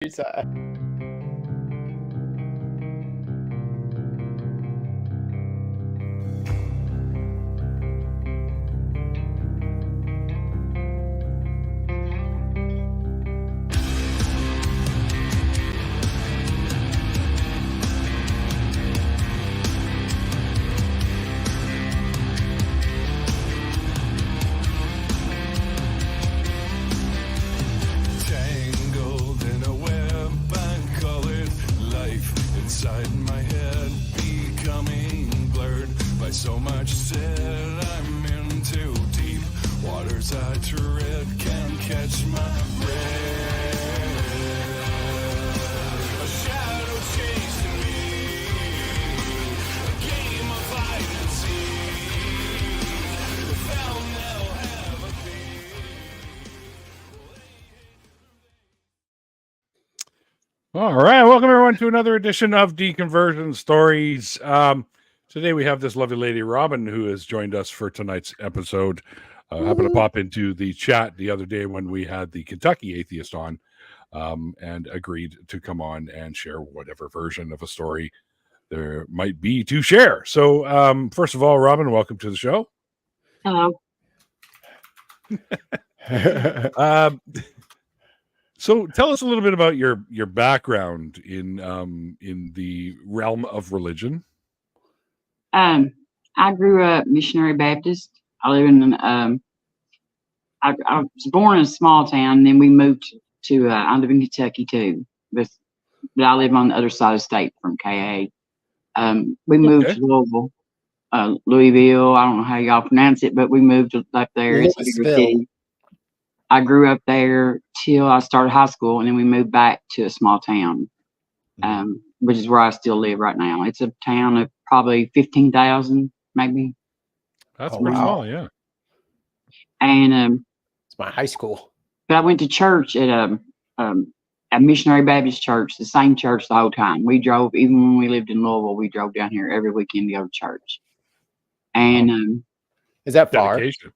Tangled in a web, I call it life inside my head, becoming blurred by so much said. I'm in too deep waters I tread, can't catch my breath. A shadow chasing me, a game of hide and seek. Found they'll have a peace. All right, welcome everyone to another edition of Deconversion Stories. Today we have this lovely lady, Robin, who has joined us for tonight's episode. Happened to pop into the chat the other day when we had the Kentucky Atheist on, and agreed to come on and share whatever version of a story there might be to share. So, first of all, Robin, welcome to the show. Hello. So tell us a little bit about your background in the realm of religion. I grew up missionary Baptist. I live in I was born in a small town, then we moved to I live in Kentucky too, but I live on the other side of the state from KA. We moved to Louisville, Louisville. I don't know how y'all pronounce it, but we moved up there. It's a bigger city. I grew up there till I started high school, and then we moved back to a small town, which is where I still live right now. It's a town of probably 15,000, maybe. That's pretty small, yeah. And it's my high school. But I went to church at a missionary Baptist church, the same church the whole time. We drove, even when we lived in Louisville, we drove down here every weekend to go to church. And is that far? Dedication.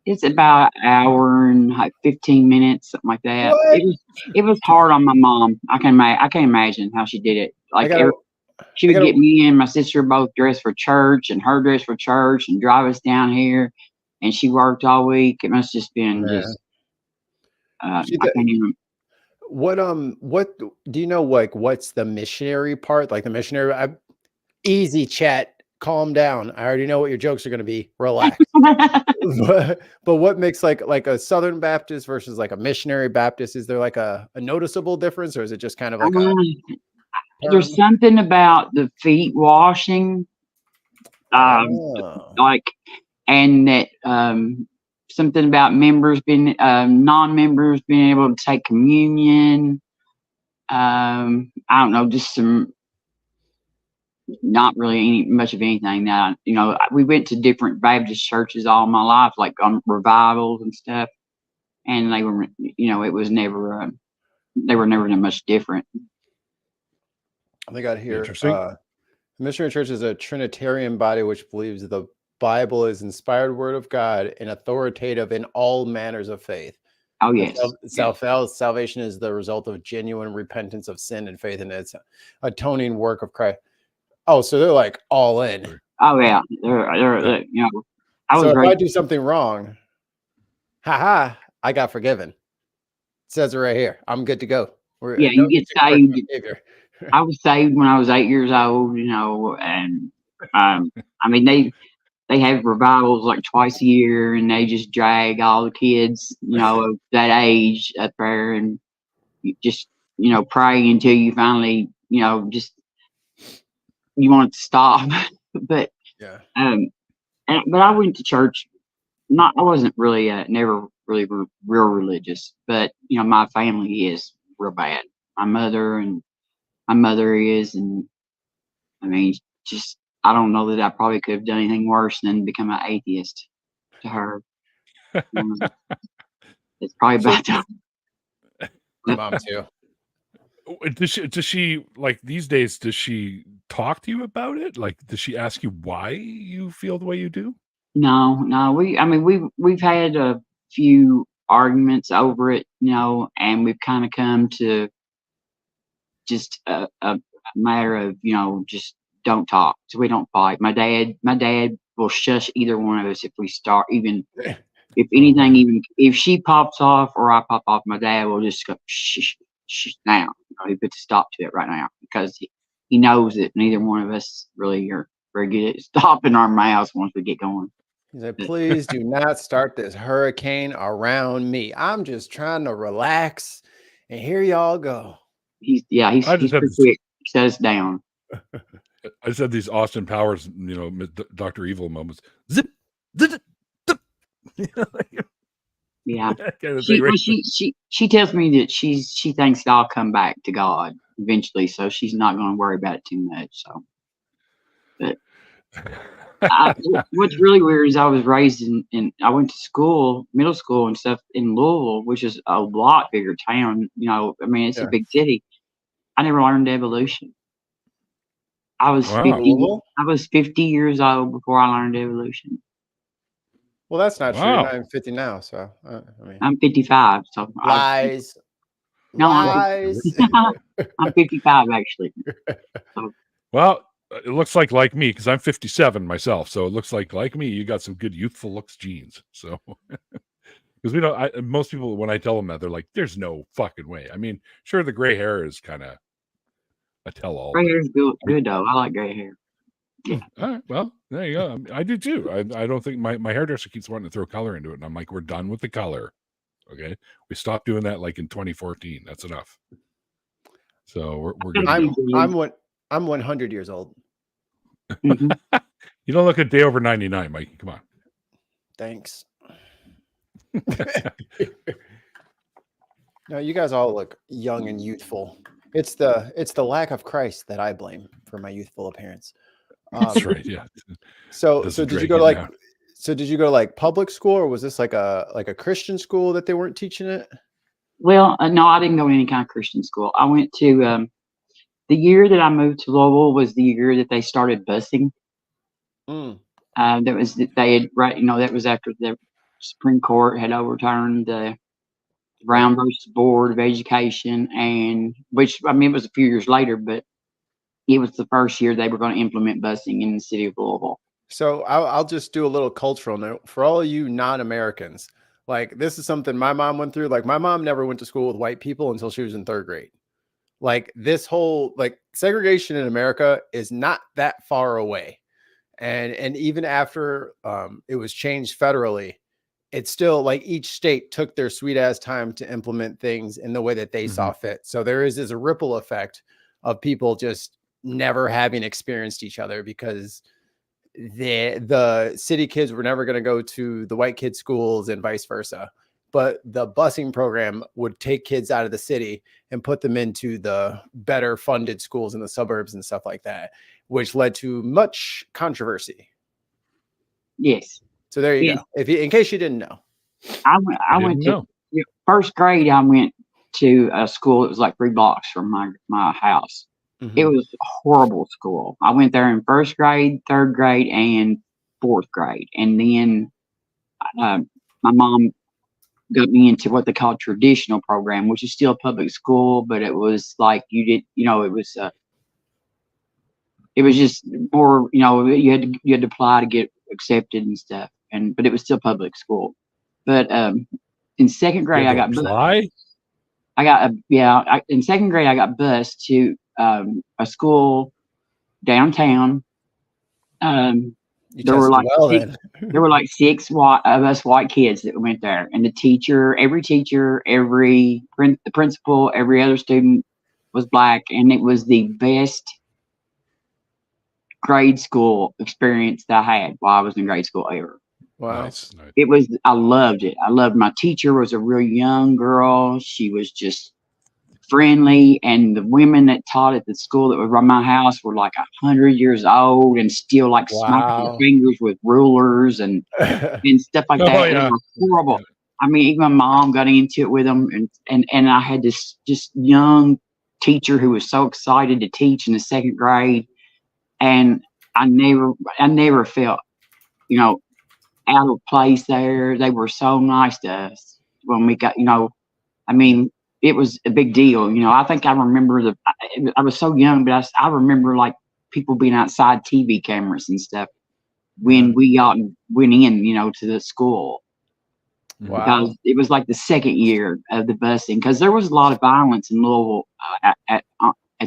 It's about an hour and like 15 minutes, something like that. It was hard on my mom. I can't imagine how she did it. Like she would get me and my sister both dressed for church, and her dressed for church, and drive us down here. And she worked all week. It must just been just. I can't even. What do you know? Like, what's the missionary part? Like the missionary, easy chat. Calm down. I already know what your jokes are going to be. Relax. but what makes like a Southern Baptist versus like a missionary Baptist? Is there like a noticeable difference, or is it just kind of like there's something about the feet washing, like, and that something about members being non-members being able to take communion. I don't know, just some. Not really much of anything. Now, we went to different Baptist churches all my life, like on revivals and stuff, and they were, it was never, they were never much different. I think I'd hear. The missionary church is a Trinitarian body which believes the Bible is inspired word of God and authoritative in all manners of faith. Oh yes. Salvation is the result of genuine repentance of sin and faith in its atoning work of Christ. Oh, so they're like all in. Oh yeah, they're so if I do something wrong, I got forgiven. It says it right here. I'm good to go. You get saved. I was saved when I was 8 years old. And I mean they have revivals like twice a year, and they just drag all the kids, of that age up there, and you just pray until you finally just. You want it to stop, but but I went to church. I wasn't really never really real religious, but my family is real bad. My mother is, and I mean, just I don't know that I probably could have done anything worse than become an atheist to her. It's probably about time. My mom too. Does she like these days? Does she talk to you about it? Like, does she ask you why you feel the way you do? No. We've had a few arguments over it, and we've kind of come to just a matter of, just don't talk. So we don't fight. My dad will shush either one of us if we start, even if anything, even if she pops off or I pop off, my dad will just go, shh, shh, now. He puts a stop to it right now, because he knows that neither one of us really are very good at stopping our mouths once we get going. He's like, please do not start this hurricane around me. I'm just trying to relax, and here y'all go. He's pretty quick. Shut us down. I just had these Austin Powers, Dr. Evil moments. Zip, zip, zip. Yeah. She tells me that she thinks that I'll come back to God eventually, so she's not going to worry about it too much. So, but what's really weird is I was raised in I went to school, middle school and stuff in Louisville, which is a lot bigger town. It's a big city. I never learned evolution. I was 50 years old before I learned evolution. Well, that's not true. I'm 50 now, so I'm 55. So lies. Lies. I'm 55 actually. So. Well, it looks like me, because I'm 57 myself. So it looks like me, you got some good youthful looks genes. So because most people, when I tell them that, they're like, "There's no fucking way." I mean, sure, the gray hair is kind of a tell-all. Gray hair is good though. I like gray hair. Yeah. All right. Well, there you go. I do too. I don't think my hairdresser keeps wanting to throw color into it, and I'm like, we're done with the color. Okay, we stopped doing that like in 2014. That's enough. So we're good. I'm 100 years old. Mm-hmm. You don't look a day over 99, Mikey. Come on. Thanks. No, you guys all look young and youthful. It's the lack of Christ that I blame for my youthful appearance. That's right. Yeah. So did you go to like public school, or was this like a Christian school that they weren't teaching it? Well, no, I didn't go to any kind of Christian school. I went to the year that I moved to Louisville was the year that they started busing. That was after the Supreme Court had overturned the Brown versus Board of Education, and it was a few years later, but it was the first year they were going to implement busing in the city of Louisville. So I'll just do a little cultural note for all of you non-Americans. Like, this is something my mom went through. Like, my mom never went to school with white people until she was in 3rd grade. Like, this whole segregation in America is not that far away. And even after it was changed federally, it's still like each state took their sweet ass time to implement things in the way that they saw fit. So there is a ripple effect of people just never having experienced each other, because the city kids were never going to go to the white kids' schools and vice versa. But the busing program would take kids out of the city and put them into the better funded schools in the suburbs and stuff like that, which led to much controversy. Yes. So there you go. In case you didn't know, I went to 1st grade. I went to a school that was like 3 blocks from my house. It was a horrible school. I went there in 1st grade, 3rd grade, and 4th grade. And then my mom got me into what they call traditional program, which is still public school, but it was like it was just more, you had to apply to get accepted and stuff. But it was still public school. But in 2nd grade, I got bused. In 2nd grade, I got bused to a school downtown. There were like 6 of us white kids that went there, and the principal, every other student was black, and it was the best grade school experience that I had while I was in grade school ever. Wow. Nice. I loved it. I loved my teacher was a real young girl. She was just friendly, and the women that taught at the school that was around my house were like 100 years old and still like smacking their fingers with rulers and stuff like that. Yeah. It was horrible. I mean, even my mom got into it with them, and I had this just young teacher who was so excited to teach in the 2nd grade, and I never felt, out of place there. They were so nice to us when we got, it was a big deal. You know, I think I remember I was so young, but I remember like people being outside TV cameras and stuff when we went in, you know, to the school. Wow. Because it was like the second year of the busing, because there was a lot of violence in Louisville at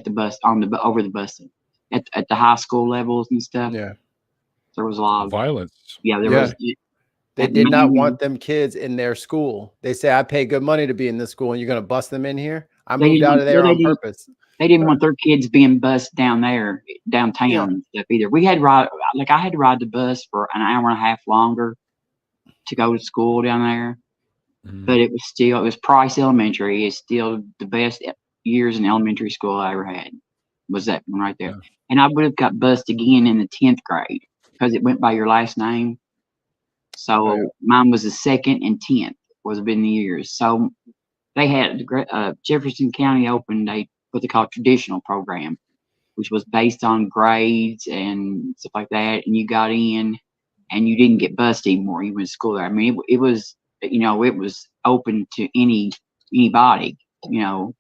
the bus over the busing at the high school levels and stuff. Yeah. There was a lot of violence. Yeah, there was. They did not want them kids in their school. They say, I pay good money to be in this school, and you're going to bust them in here? I moved out of there on purpose. They didn't want their kids being bused down there, downtown and stuff either. I had to ride the bus for an hour and a half longer to go to school down there. But it was Price Elementary. It's still the best years in elementary school I ever had, was that one right there. And I would have got bused again in the 10th grade because it went by your last name. So mine was the 2nd and 10th was been the years. So they had Jefferson County opened what they call traditional program, which was based on grades and stuff like that. And you got in and you didn't get bused anymore. You went to school there. I mean, it was, you know, it was open to anybody, you know,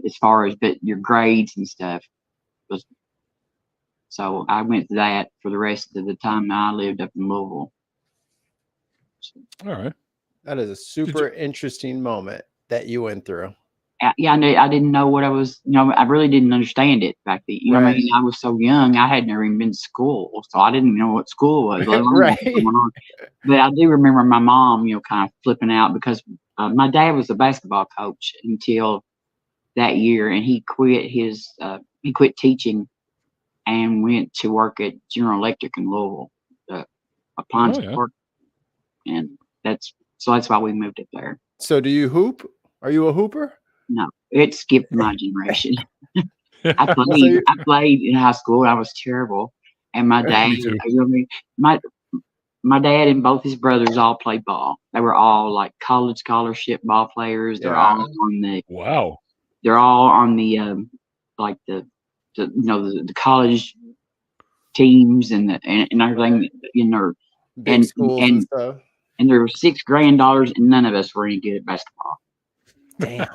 as far as, but your grades and stuff was. So I went to that for the rest of the time I lived up in Louisville. All right. That is a super interesting moment that you went through. Yeah, I didn't know what I was, you know, I really didn't understand it back then. You know what I mean? I was so young, I had never even been to school, so I didn't know what school was. Right. But I do remember my mom, you know, kind of flipping out because my dad was a basketball coach until that year, and he quit teaching and went to work at General Electric in Louisville, appliance work, and that's why we moved up there. So do you hoop? Are you a hooper? No, it skipped my generation. I played in high school. I was terrible, and my dad, my dad and both his brothers all played ball. They were all like college scholarship ball players. They're all on the They're all on the like the you know the college teams and everything in their big schools and stuff. And there were 6 granddaughters, and none of us were any good at basketball. Damn.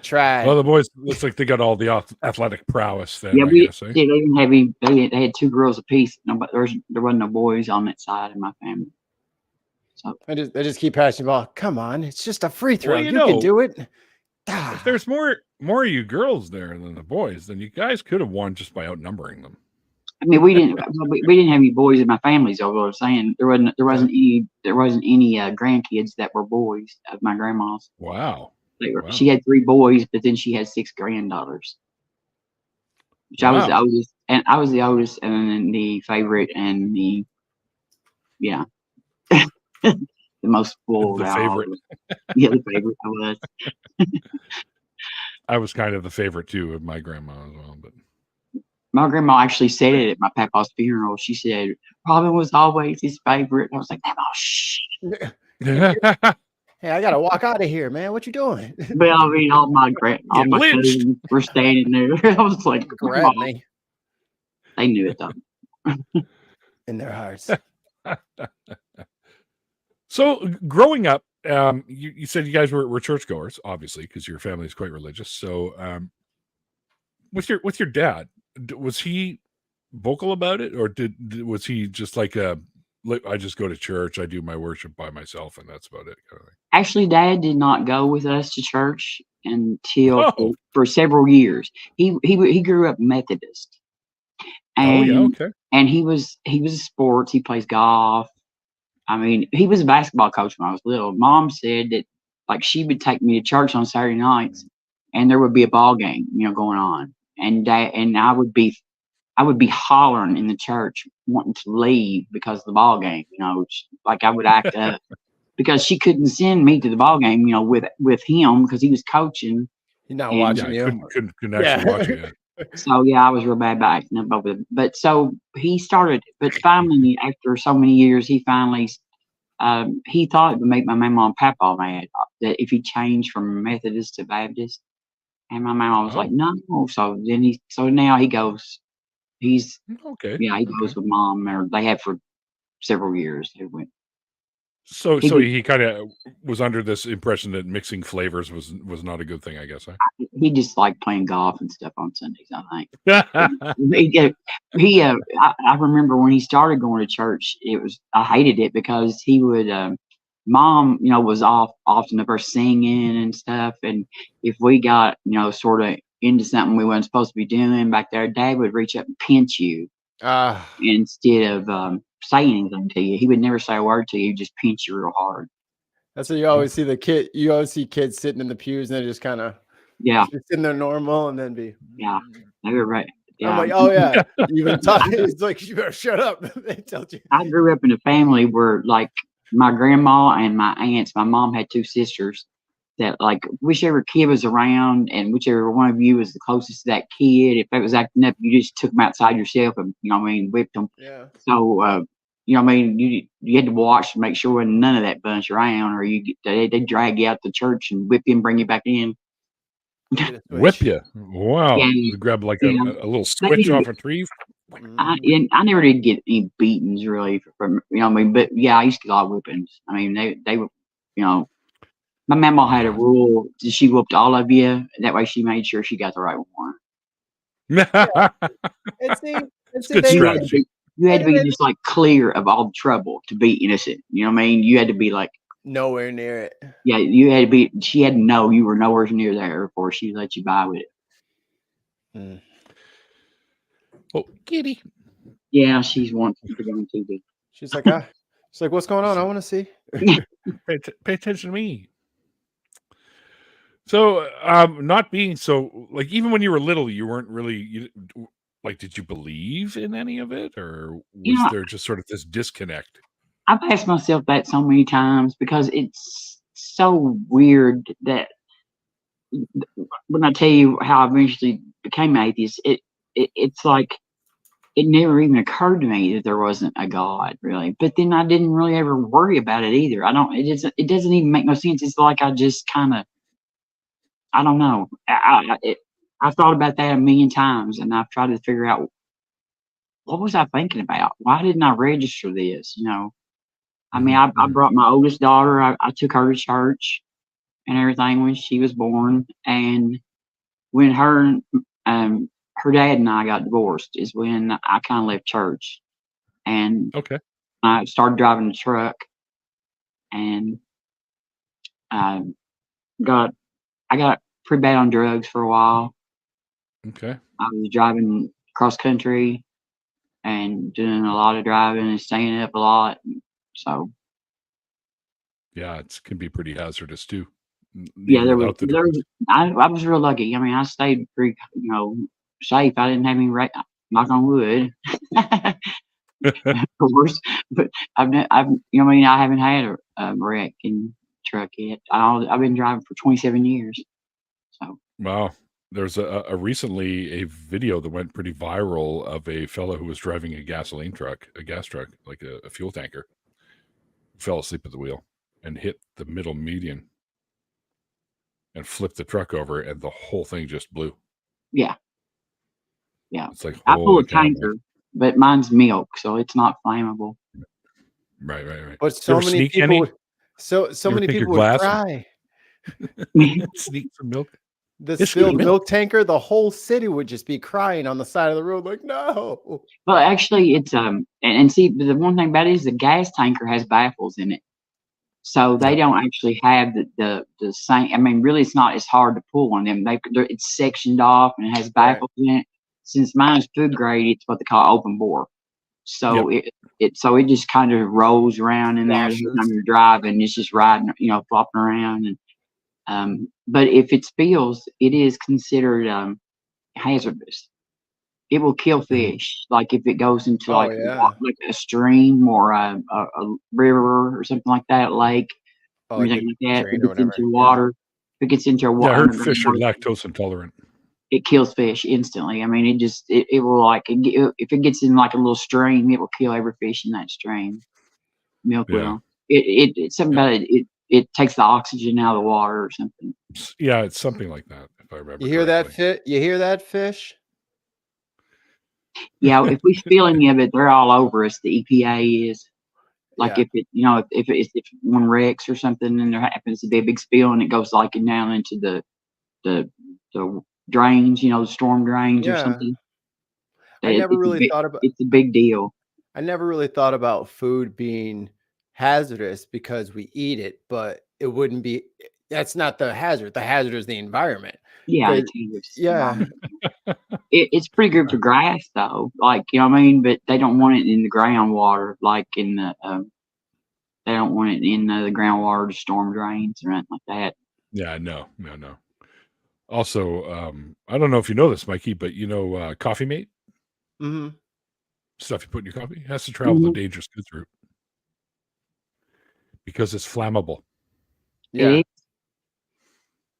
Try. Well, the boys looks like they got all the athletic prowess then. Yeah, they didn't have any. They had 2 girls apiece. No, there wasn't no boys on that side of my family. So they just keep passing the ball. Come on, it's just a free throw. Well, you can do it. If there's more of you girls there than the boys, then you guys could have won just by outnumbering them. I mean, we didn't have any boys in my family. So what I'm saying, there wasn't any grandkids that were boys of my grandma's. Wow. She had 3 boys, but then she had 6 granddaughters. Which I was the oldest, and I was the oldest, and then the favorite, and the the most spoiled. The favorite. The favorite I was. I was kind of the favorite too of my grandma as well, but. My grandma actually said it at my papa's funeral. She said Robin was always his favorite. And I was like, "Oh shit!" Hey, I gotta walk out of here, man. What you doing? But I mean, all my cousins were standing there. I was like, "Grab me." They knew it though, in their hearts. So, growing up, you said you guys were churchgoers, obviously, because your family is quite religious. So, with your dad, was he vocal about it, or was he just like I just go to church, I do my worship by myself, and that's about it kind of thing? Actually, Dad did not go with us to church until for several years. He grew up Methodist, and and he was a sports. He plays golf. I mean, he was a basketball coach when I was little. Mom said that like she would take me to church on Saturday nights, and there would be a ball game, you know, going on. And I would be hollering in the church, wanting to leave because of the ball game. You know, like I would act up because she couldn't send me to the ball game. You know, with him because he was coaching. He's not watching you. Couldn't actually watch you. So yeah, I was real bad about acting up over it. But so he started. But finally, after so many years, he finally he thought it would make my mama and papa mad that if he changed from Methodist to Baptist. And my mom was like, no. So then now he goes. He's he goes with Mom, or they have for several years. So he kind of was under this impression that mixing flavors was not a good thing, I guess. Huh? He just liked playing golf and stuff on Sundays, I think. I remember when he started going to church, I hated it because he would, mom, was often of her singing and stuff. And if we got, sort of into something we weren't supposed to be doing back there, Dad would reach up and pinch you instead of saying anything to you. He would never say a word to you, just pinch you real hard. That's what you always see you always see kids sitting in the pews and they just kind of sitting there normal and then be they were right. Yeah. I'm like, oh yeah, you've been talking. It's like, you better shut up. They told you. I grew up in a family where, like, my grandma and my aunts, my mom had 2 sisters that, like, whichever kid was around and whichever one of you was the closest to that kid, if it was acting up, you just took them outside yourself and, whipped them. Yeah. So, you had to watch to make sure none of that bunch around, or they'd drag you out to church and whip you and bring you back in. Whip you? Wow! Yeah. You grab like a little switch off a tree. I never did get any beatings really from but yeah, I used to get a lot of whippings. I mean, they were, my mama had a rule: she whooped all of you. That way, she made sure she got the right one. It's good strategy. You had to be just like clear of all the trouble to be innocent. You know what I mean? You had to be like nowhere near it. Yeah, you had to be. She had to know you were nowhere near there before she let you by with it. Oh, kitty. Yeah, she's wanting to go on TV. She's like, what's going on? I want to see. Pay attention to me. So, not being so, like, even when you were little, you weren't really, like, did you believe in any of it, or was there just sort of this disconnect? I've asked myself that so many times because it's so weird that when I tell you how I eventually became atheist, it's like it never even occurred to me that there wasn't a God, really. But then I didn't really ever worry about it either. It doesn't even make no sense. It's like I just kind of, I don't know. I've thought about that a million times, and I've tried to figure out what was I thinking about? Why didn't I register this? I mean, I brought my oldest daughter. I took her to church and everything when she was born, and when her dad and I got divorced is when I kind of left church, and I started driving the truck, and I got pretty bad on drugs for a while. Okay. I was driving cross country and doing a lot of driving and staying up a lot. So. Yeah, it can be pretty hazardous too. Yeah, I was real lucky. I mean, I stayed pretty, safe. I didn't have any knock on wood. Of course, but I haven't had a wreck in truck yet. I've been driving for 27 years. So. Wow. There's recently a video that went pretty viral of a fellow who was driving a gas truck, like a fuel tanker, fell asleep at the wheel and hit the middle median and flipped the truck over, and the whole thing just blew. Yeah. It's like, I pull a tanker, but mine's milk, so it's not flammable. Right. But so many people, so many people would cry. Sneak some milk. The spilled milk tanker, the whole city would just be crying on the side of the road, like, no. Well, actually, it's and see, the one thing about it is the gas tanker has baffles in it, so they don't actually have the same. I mean, really, it's not as hard to pull on them. It's sectioned off and it has baffles in it. Since mine is food grade, it's what they call open bore. So it just kind of rolls around in there. When you're driving, it's just riding, flopping around. And but if it spills, it is considered hazardous. It will kill fish. Like if it goes into like a stream or a river or something like that, lake, or anything like that. If it gets into water, if it gets into water, I heard fish are lactose intolerant. It kills fish instantly. I mean, it will if it gets in like a little stream, it will kill every fish in that stream. Milk will. It's something about it. It takes the oxygen out of the water or something. Yeah, it's something like that, if I remember. You hear that? You hear that, fish? Yeah, if we spill any of it, they're all over us. The EPA is. Like if it, if one wrecks or something, and there happens to be a big spill, and it goes like down into the drains, the storm drains or something. I never really thought about. It's a big deal. I never really thought about food being hazardous because we eat it, but it wouldn't be. That's not the hazard. The hazard is the environment. Yeah, it's pretty good for grass though. Like you know what I mean, but they don't want it in the groundwater, like in the. They don't want it in the groundwater, the storm drains or anything like that. Yeah, no. Also, I don't know if you know this, Mikey, but Coffee Mate? Mm-hmm. Stuff you put in your coffee has to travel the dangerous goods route because it's flammable. Yeah.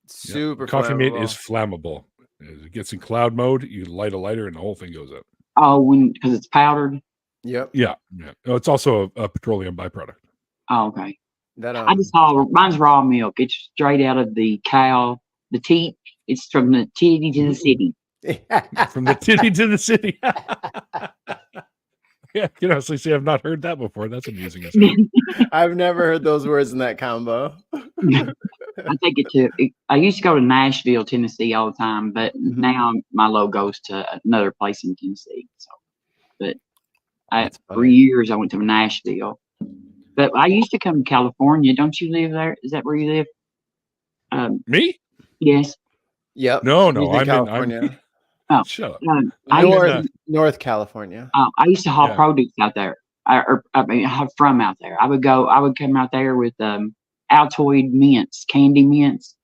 Super Coffee Mate flammable. is flammable. As it gets in cloud mode, you light a lighter and the whole thing goes up. Oh, because it's powdered? Yep. Yeah. Oh, it's also a petroleum byproduct. Oh, okay. I just saw mine's raw milk. It's straight out of the cow, the teat. It's from the titty to the city. From the titty to the city. Yeah, honestly, see, I've not heard that before. That's amusing. I've never heard those words in that combo. I take it I used to go to Nashville, Tennessee all the time, but now my load goes to another place in Tennessee. So, but for years I went to Nashville. But I used to come to California. Don't you live there? Is that where you live? Me? Yes. Yep. No, I'm in California. Shut up. North California. I used to haul produce out there. From out there. I would come out there with Altoid mints, candy mints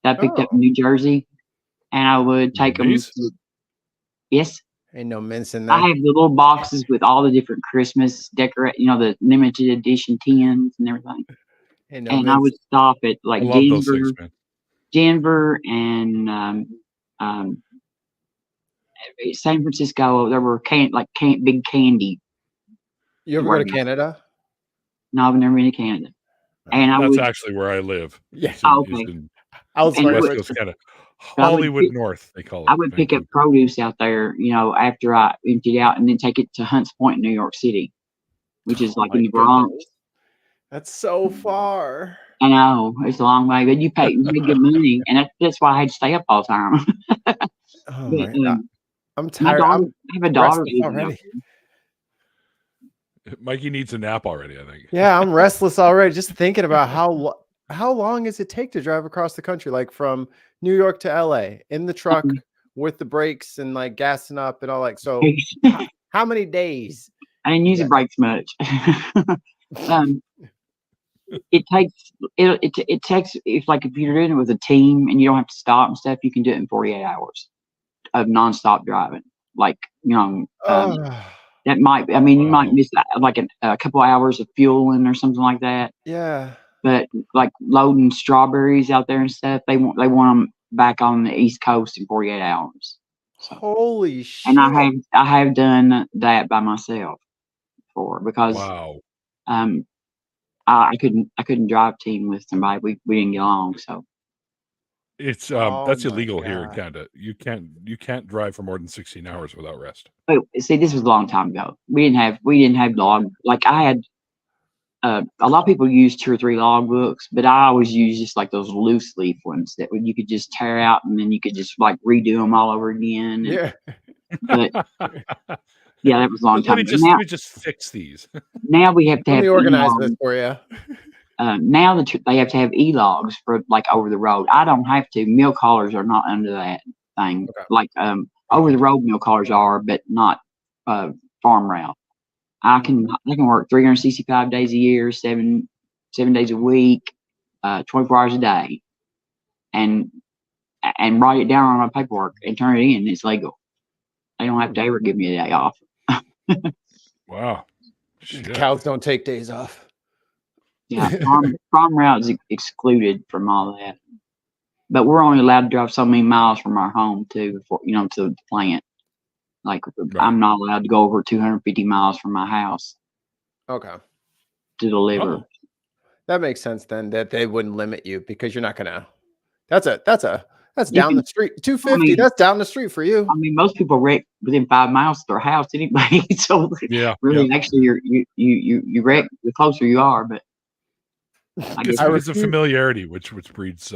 that I picked up in New Jersey, and I would take them. Yes. Ain't no mints in there. I have the little boxes with all the different Christmas the limited edition tins and everything. And I would stop at like Denver and San Francisco. There were big candy. You ever go to Canada? No, I've never been to Canada. And that's actually where I live. Yeah. Okay. West Coast, kind of Hollywood North, they call it. I would pick up produce out there, after I emptied out, and then take it to Hunts Point, New York City, which is like in the Bronx. That's so far. I know, it's a long way, but you pay good money, and that's why I had to stay up all the time. I'm tired. I have a daughter already. Mikey needs a nap already, I think. Yeah, I'm restless already. Just thinking about how long does it take to drive across the country, like from New York to LA in the truck with the brakes and like gassing up and all like so. How many days? I didn't use the brakes much. It takes if you're doing it with a team and you don't have to stop and stuff, you can do it in 48 hours of nonstop driving. Like that might you might miss like a couple hours of fueling or something like that. Yeah. But like loading strawberries out there and stuff, they want them back on the East Coast in 48 hours. So, holy shit! And I have done that by myself before because I couldn't drive team with somebody. We didn't get along. So it's that's illegal here in Canada. You can't drive for more than 16 hours without rest. But see, this was a long time ago. We didn't have log. Like I had. A lot of people use 2 or 3 log books, but I always use just like those loose leaf ones that you could just tear out and then you could just like redo them all over again. Yeah. But yeah, that was a long time. Let me just fix these. Now we have to have organize this for you. Now they have to have e-logs for like over the road. I don't have to. Milk haulers are not under that thing. Okay. Like over the road milk haulers are, but not farm route. I can work 365 days a year, 7 days a week, 24 hours a day, and write it down on my paperwork and turn it in. It's legal. They don't have to ever give me a day off. Wow. Cows don't take days off. Yeah, farm route is excluded from all that. But we're only allowed to drive so many miles from our home to the plant. Like I'm not allowed to go over 250 miles from my house. Okay. To deliver. That makes sense then that they wouldn't limit you because you're not gonna. That's That's down the street. 250. That's down the street for you. I mean, most people wreck within 5 miles of their house anyway. So Yeah, really, yeah. actually, you wreck the closer you are. But I guess It's a familiarity which breeds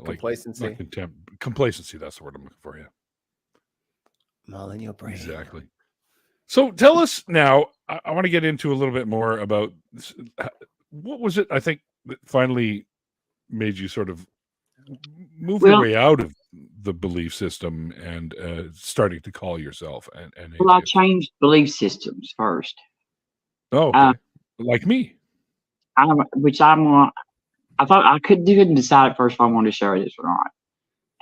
complacency. like contempt. Complacency. That's the word I'm looking for. Yeah. All in your brain. Exactly. So tell us now. I want to get into a little bit more about what was it? I think that finally made you sort of move your way out of the belief system and starting to call yourself an atheist. Well, I changed belief systems first. Oh, okay. Like me. I thought I couldn't decide at first if I wanted to share this or not.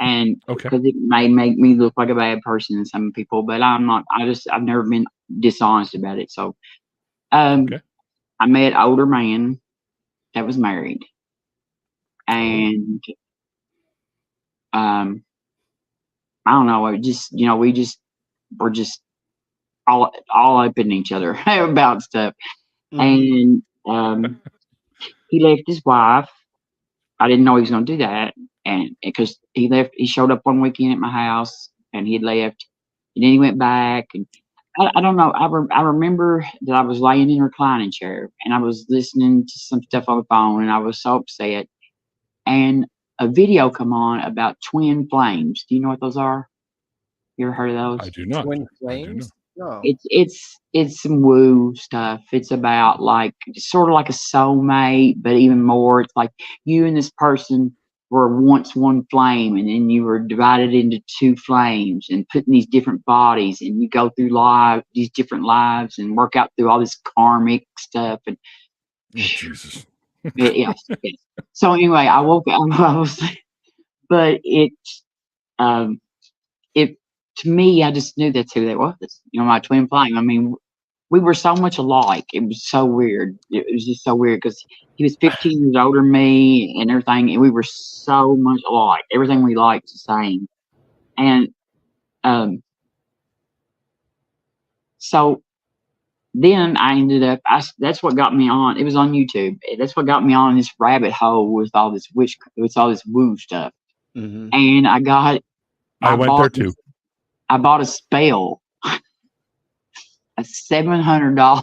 And because it may make me look like a bad person to some people, but I'm not. I've never been dishonest about it. So, I met an older man that was married, and I don't know. We we're just all up in each other about stuff, and he left his wife. I didn't know he was going to do that. And because he showed up one weekend at my house and he left, and then he went back. And I don't know. I remember that I was laying in a reclining chair and I was listening to some stuff on the phone and I was so upset. And a video come on about twin flames. Do you know what those are? You ever heard of those? I do not. Twin flames? No. It's some woo stuff. It's about sort of like a soulmate, but even more. It's like you and this person were once one flame, and then you were divided into two flames, and put in these different bodies, and you go through these different lives, and work out through all this karmic stuff. And Jesus. yes. So anyway, I woke up. But to me, I just knew that's who they was. My twin flame. I mean, we were so much alike. It was so weird. It was just so weird because he was 15 years older than me and everything, and we were so much alike. Everything we liked the same. And so then I ended up. That's what got me on. It was on YouTube. That's what got me on this rabbit hole with all this woo stuff. Mm-hmm. And I went there too. I bought a spell, $700.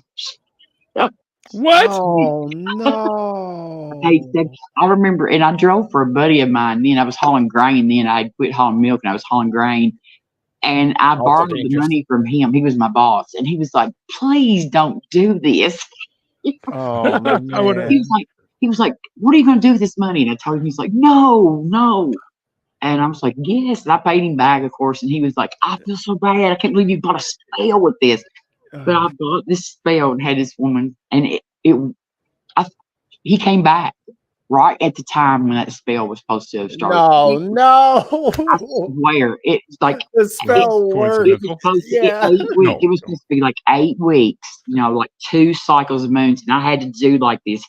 What? Oh no! I remember, and I drove for a buddy of mine. Then I was hauling grain. Then I had quit hauling milk, and I was hauling grain. And I borrowed the money from him. He was my boss, and he was like, "Please don't do this." Oh man! He was like, "What are you going to do with this money?" And I told him, he's like, "No." And I was like, yes. And I paid him back, of course. And he was like, I feel so bad. I can't believe you bought a spell with this. But I bought this spell and had this woman. And he came back right at the time when that spell was supposed to have started. No. I swear. It's like the spell worked. It was supposed it was supposed to be like 8 weeks, like 2 cycles of moons. And I had to do this.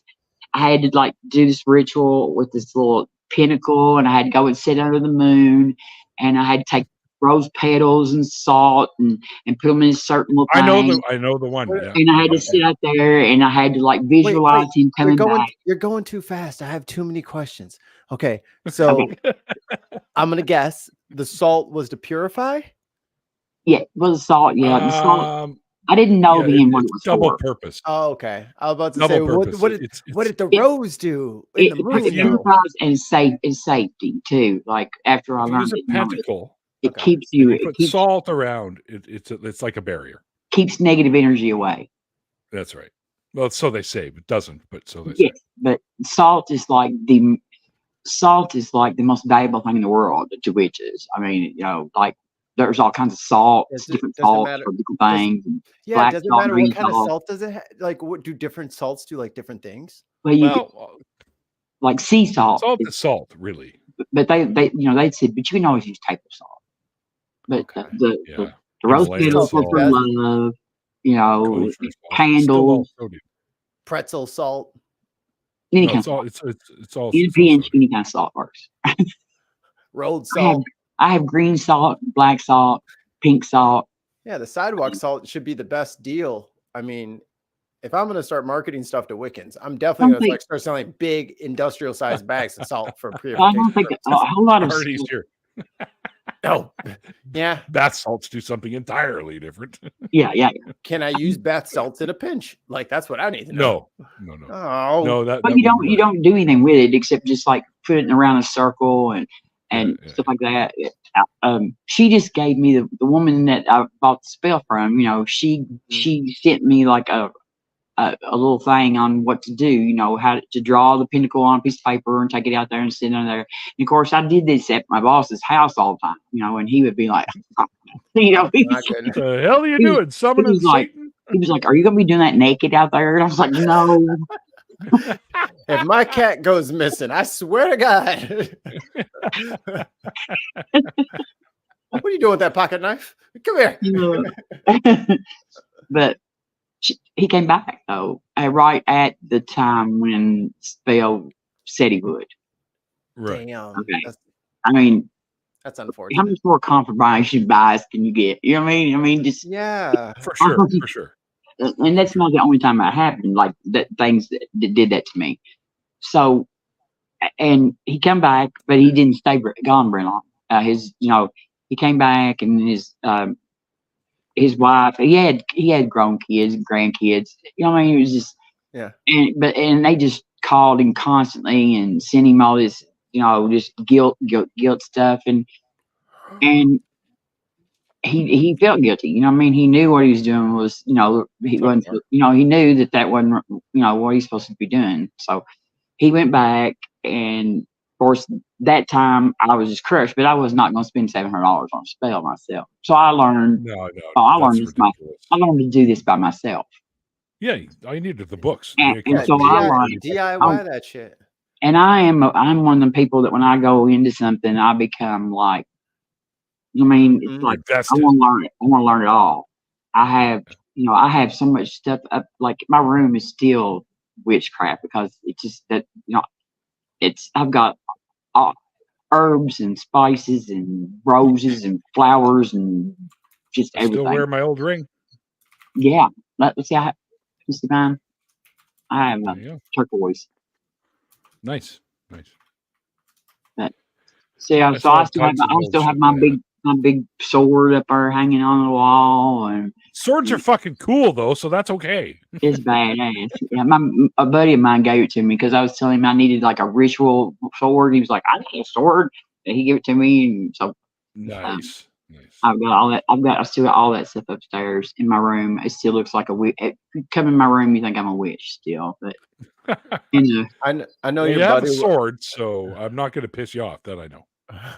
I had to do this ritual with this little pinnacle, and I had to go and sit under the moon, and I had to take rose petals and salt and put them in a certain little thing. I know the one. Yeah. And I had to sit out there, and I had to visualize him coming back. You're going too fast. I have too many questions. Okay, so I'm gonna guess the salt was to purify. Yeah, it was salt. Yeah, the salt. I didn't know what it was double for. purpose. Oh, okay. I was about to double say, purpose. What did the rose do in the movie? It purifies and safety too. After I learned it, pentacle. It keeps you. You put salt around. It's like a barrier. Keeps negative energy away. That's right. Well, so they say, but doesn't. But so they say. Yes, but salt is like the most valuable thing in the world to witches. I mean, there's all kinds of salts, different salts for different things. Yeah, it doesn't matter what kind of salt does it have? What do different salts do? Different things? Well, like sea salt. Salt is salt, really. But they said, but you can always use table salt. But the rose petals are for love. Candles, pretzel salt. Any kind of salt. It's all. Any kind of salt works. Road salt. I have green salt, black salt, pink salt. Yeah, the sidewalk salt should be the best deal. I mean, if I'm gonna start marketing stuff to Wiccans, I'm definitely gonna start selling big industrial sized bags of salt for purification. I don't think a whole lot of Already here. Oh, yeah. Bath salts do something entirely different. Yeah. Can I use bath salts in a pinch? Like that's what I need to know. No. Oh, No, that. But you don't do anything with it except just like put it around a circle and stuff like that. She just gave me the woman that I bought the spell from. You know, she sent me like a little thing on what to do. You know, how to draw the pinnacle on a piece of paper and take it out there and sit on there. And of course, I did this at my boss's house all the time. You know, and he would be like, you know, what the hell are you doing? Summoning Satan? He was like, "Are you gonna be doing that naked out there?" And I was like, "No." If my cat goes missing, I swear to God. What are you doing with that pocket knife? Come here. But he came back though, right at the time when Spell said he would. Right. Damn. Okay. I mean, that's unfortunate. How much more confirmation bias can you get? You know what I mean? I mean, just for sure. And that's not the only time that happened. Like that things that did that to me. So, and he came back, but he didn't stay gone very long. He came back, and his wife. He had grown kids and grandkids. You know what I mean? It was just and they just called him constantly and sent him all this, just guilt stuff, and he felt guilty. You know what I mean? He knew what he was doing was, he wasn't, he knew that wasn't, what he's supposed to be doing. So he went back, and of course, that time I was just crushed, but I was not going to spend $700 on a spell myself. So I learned, I learned to do this by myself. Yeah, I needed the books. And so I learned DIY that shit. And I'm one of the people that when I go into something, I become like, I mean, it's like I want to learn it. I want to learn it all. I have so much stuff up. Like my room is still witchcraft because it's just that I've got herbs and spices and roses and flowers and just everything. Still wear my old ring. Yeah, let's see. Mr. Mine, I have a turquoise. Nice. But see, I still have my big sword up there hanging on the wall, and swords are fucking cool though, so that's okay. It's badass. Yeah, a buddy of mine gave it to me because I was telling him I needed like a ritual sword. He was like, "I need a sword," and he gave it to me, and so nice. I've got all that. I still got all that stuff upstairs in my room. It still looks like a witch. If you come in my room, you think I'm a witch still, but I know you your have buddy a sword, so I'm not going to piss you off. That I know.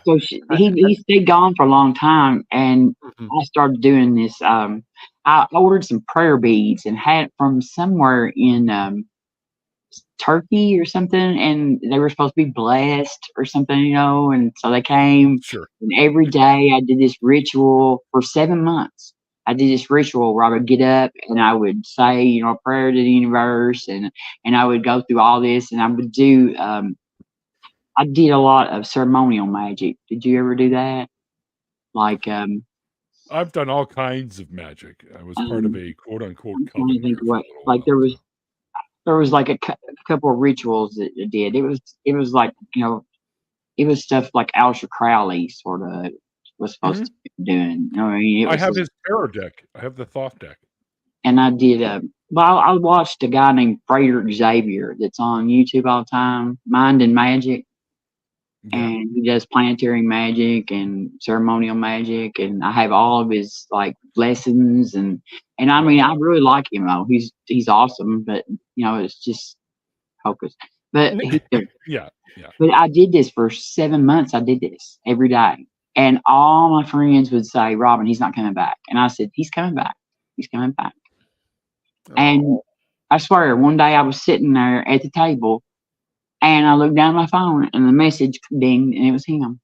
So he stayed gone for a long time, and I started doing this. I ordered some prayer beads and had it from somewhere in Turkey or something, and they were supposed to be blessed or something, and so they came. Sure. And every day I did this ritual for 7 months. I did this ritual where I would get up and I would say, a prayer to the universe, and I would go through all this, and I would do. I did a lot of ceremonial magic. Did you ever do that? Like, I've done all kinds of magic. I was part of a quote unquote cult. Like there was like a couple of rituals that it did. It was like, it was stuff like Aleister Crowley sort of was supposed to be doing. I mean, I have his tarot deck. I have the Thoth deck. And I did I watched a guy named Frederick Xavier that's on YouTube all the time, Mind and Magic. Yeah. And he does planetary magic and ceremonial magic, and I have all of his like lessons, and I mean I really like him though. He's awesome, but it's just hocus. But yeah. But I did this for 7 months. I did this every day, and all my friends would say, "Robin, he's not coming back," and I said, "He's coming back. He's coming back." Oh. And I swear, one day I was sitting there at the table. And I looked down at my phone, and the message dinged, and it was him.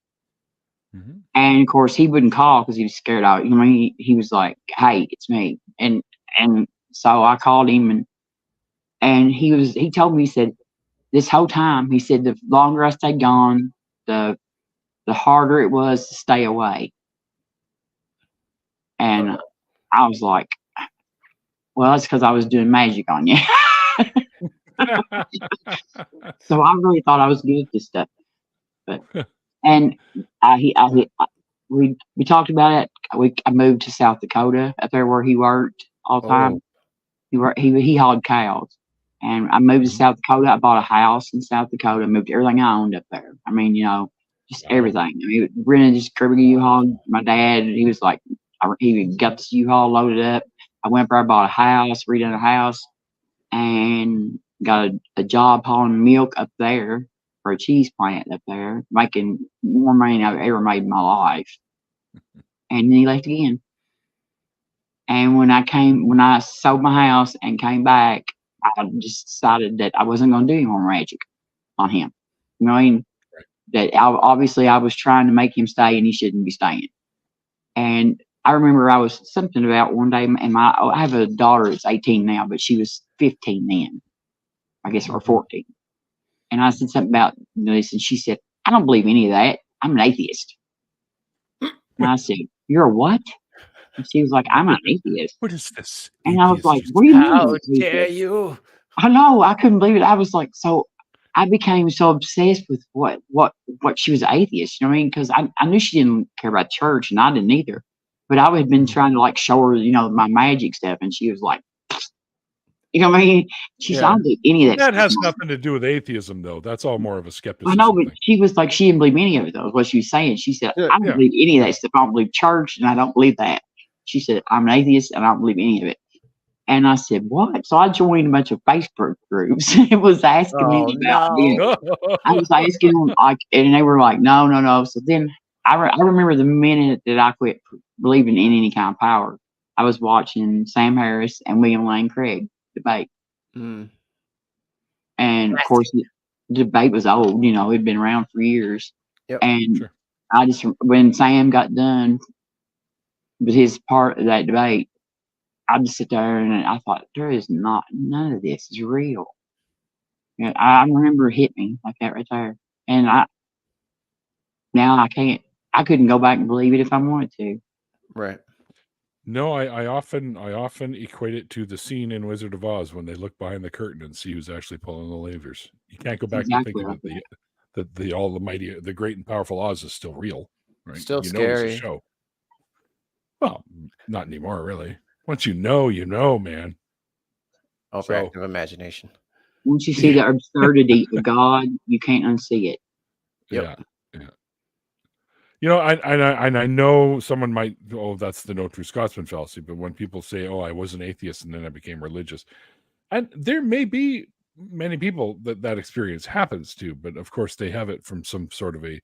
And of course, he wouldn't call because he was scared out. He was like, "Hey, it's me." And so I called him, and he told me, he said, this whole time, he said, the longer I stayed gone, the harder it was to stay away. And I was like, Well, that's because I was doing magic on you. So I really thought I was good at this stuff. But and we talked about it. I moved to South Dakota up there where he worked all the time. He hauled cows, and I moved to South Dakota. I bought a house in South Dakota. Moved everything I owned up there. I mean, just everything. I mean, rented this Kirby U-Haul. My dad, he was like, he got this U-Haul loaded up. I went up there, bought a house, redone a house, and got a job hauling milk up there for a cheese plant up there, making more money than I've ever made in my life. And then he left again. And when I sold my house and came back, I just decided that I wasn't going to do any more magic on him. You know what I mean? That obviously I was trying to make him stay, and he shouldn't be staying. And I remember I was something about one day, and I have a daughter that's 18 now, but she was 15 then, I guess, or 14. And I said something about this, and she said, "I don't believe any of that. I'm an atheist." And I said, "You're a what?" And she was like, "I'm an atheist." What is this? And I was like, "What do you mean?" How dare you? I know. I couldn't believe it. I was like, so I became so obsessed with what she was atheist. You know what I mean? Because I knew she didn't care about church, and I didn't either. But I had been trying to like show her, my magic stuff, and she was like, you know what I mean? She said, "I don't do any of that." That has nothing to do with atheism, though. That's all more of a skepticism. I know, but thing. she was like, she didn't believe any of it, though. What she was saying, she said, "I don't believe any of that stuff. I don't believe church, and I don't believe that." She said, "I'm an atheist, and I don't believe any of it." And I said, "What?" So I joined a bunch of Facebook groups. It was asking me about it. I was asking them, and they were like, "No, no, no." So then I remember the minute that I quit believing in any kind of power, I was watching Sam Harris and William Lane Craig debate. And of course, the debate was old. It'd been around for years. And I just, when Sam got done with his part of that debate, I just sit there and I thought, none of this is real. I remember it hit me like that right there. And now I couldn't go back and believe it if I wanted to. Right. No, I often equate it to the scene in Wizard of Oz when they look behind the curtain and see who's actually pulling the levers. You can't go back and thinking that the almighty, the great and powerful Oz is still real, right? Still scary. It's a show. Well, not anymore, really. Once you know, man. Overactive imagination. Once you see the absurdity of God, you can't unsee it. Yeah. I know someone might, that's the no true Scotsman fallacy. But when people say, I was an atheist and then I became religious, and there may be many people that experience happens to, but of course they have it from some sort of a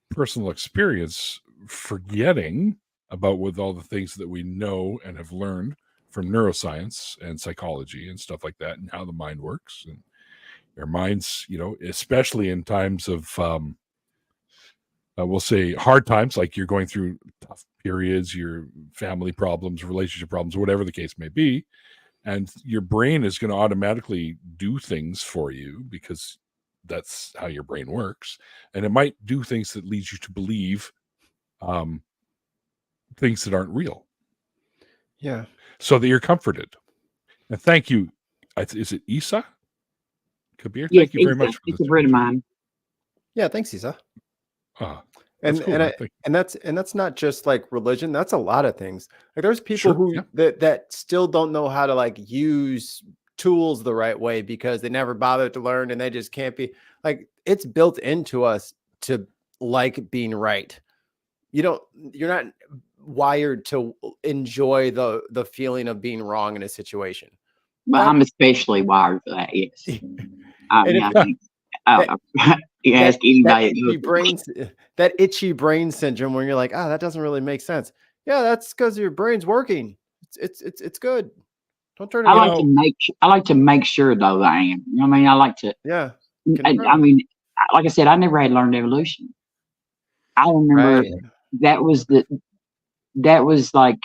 personal experience, forgetting about with all the things that we know and have learned from neuroscience and psychology and stuff like that, and how the mind works, and your minds, especially in times of, we'll say hard times, like you're going through tough periods, your family problems, relationship problems, whatever the case may be. And your brain is going to automatically do things for you because that's how your brain works. And it might do things that leads you to believe things that aren't real. Yeah. So that you're comforted. And thank you. Is it Isa? Kabir? Yes, thank you very much. It's a friend of mine. Yeah. Thanks, Isa. Cool, and that's not just like religion. That's a lot of things. Like there's people who that still don't know how to like use tools the right way because they never bothered to learn, and they just can't be like, it's built into us to like being right. You're not wired to enjoy the feeling of being wrong in a situation. Well, I'm especially wired for that. Yes. I think you ask anybody that itchy brain syndrome where you're like, that doesn't really make sense. Yeah, that's because your brain's working. It's good. Don't turn it off. I like to make sure though that I am. You know what I mean? I like to. Yeah. I mean, like I said, I never had learned evolution. I remember that was like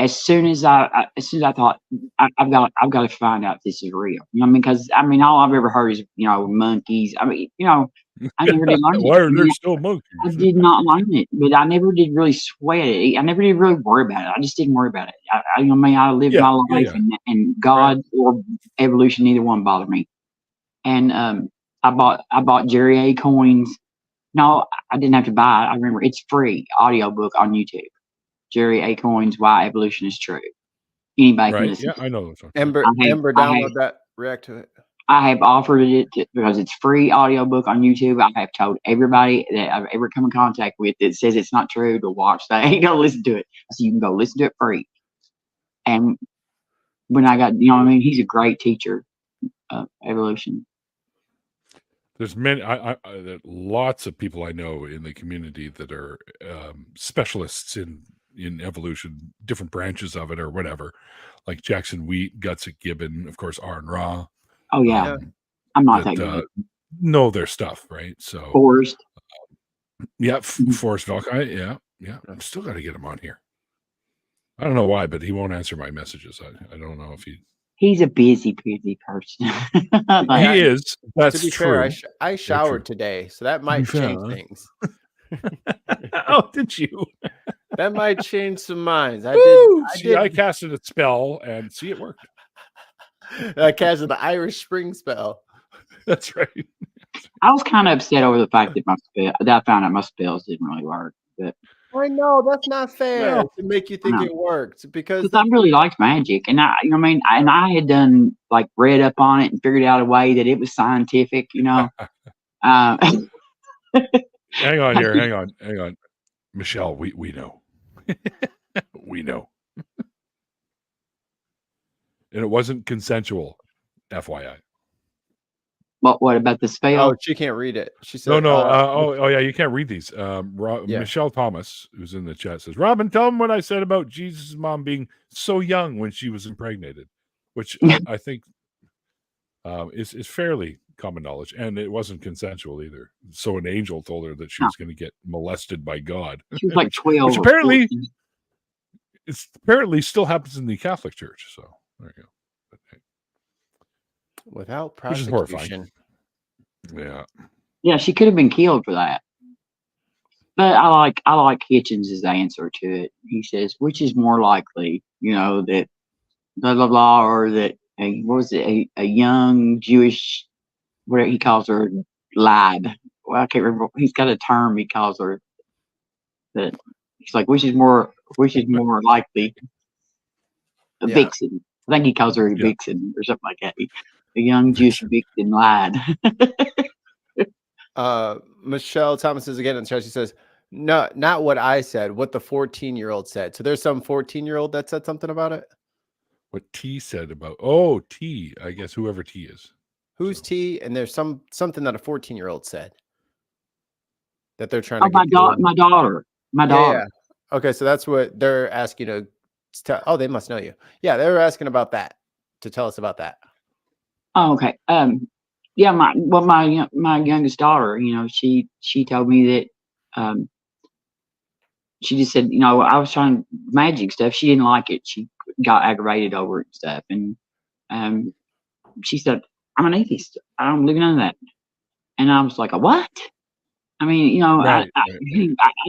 as soon as I thought I've got to find out if this is real. You know what I mean? Because I mean, all I've ever heard is monkeys. I mean, I never did learn Why are it. there still monkeys? I did not learn it, but I never did really sweat it. I never did really worry about it. I just didn't worry about it. I lived my life, and God or evolution, neither one bothered me. And I bought Jerry A. Coyne's. No, I didn't have to buy it. I remember it's free audiobook on YouTube. Jerry A. Coyne's Why Evolution is True. Anybody can listen. Yeah, I know those ones. Ember, download that. React to it. I have offered it because it's free audiobook on YouTube. I have told everybody that I've ever come in contact with that says it's not true to watch that. Ain't gonna listen to it. So you can go listen to it free. And when I got, he's a great teacher of evolution. There's many, lots of people I know in the community that are specialists in evolution, different branches of it or whatever, like Jackson Wheat, Gutsick Gibbon, of course, Aaron Ra. Oh yeah, I'm not that good. Know their stuff, right? So Forrest. Forrest Velkai. Yeah. I'm still got to get him on here. I don't know why, but he won't answer my messages. I don't know if he's a busy person. He is. That's to be true. Fair, I showered today, so that might change things. Oh, did you? That might change some minds. I casted a spell and see, it worked. I casted the Irish Spring spell. That's right. I was kind of upset over the fact that I found out my spells didn't really work. But I know that's not fair to make you think it worked because I really liked magic, and I had done read up on it and figured out a way that it was scientific. Hang on here. Hang on. Michelle, we know. We know. And it wasn't consensual, FYI. What about the spell? Oh, she can't read it. She said, "No. Yeah, you can't read these." Michelle Thomas, who's in the chat, says, "Robin, tell them what I said about Jesus' mom being so young when she was impregnated," which I think is fairly common knowledge, and it wasn't consensual either. So an angel told her that she was going to get molested by God. She was like 12. Which apparently still happens in the Catholic Church. So there you go. Without prosecution. Which is horrifying. Yeah, she could have been killed for that. But I like Hitchens' answer to it. He says, which is more likely, that blah blah blah, or that a young Jewish, what he calls her, lad. Well, I can't remember. He's got a term he calls her. That he's like, which is more likely, a vixen. I think he calls her a vixen or something like that. A young Jewish vixen lad. Michelle Thomas says again in the chat, she says, no, not what I said, what the 14-year-old said. So there's some 14-year-old that said something about it? What T said about, T, I guess whoever T is. Who's T? And there's something that a 14-year-old said that they're trying to my daughter. Yeah. Okay, so that's what they're asking to tell. Oh, they must know you. Yeah, they were asking about that, to tell us about that. Oh, okay. Yeah, my youngest daughter, she told me that she just said, I was trying magic stuff. She didn't like it. She got aggravated over it and stuff. And she said, I'm an atheist. I don't believe in none of that. And I was like, what? I mean, I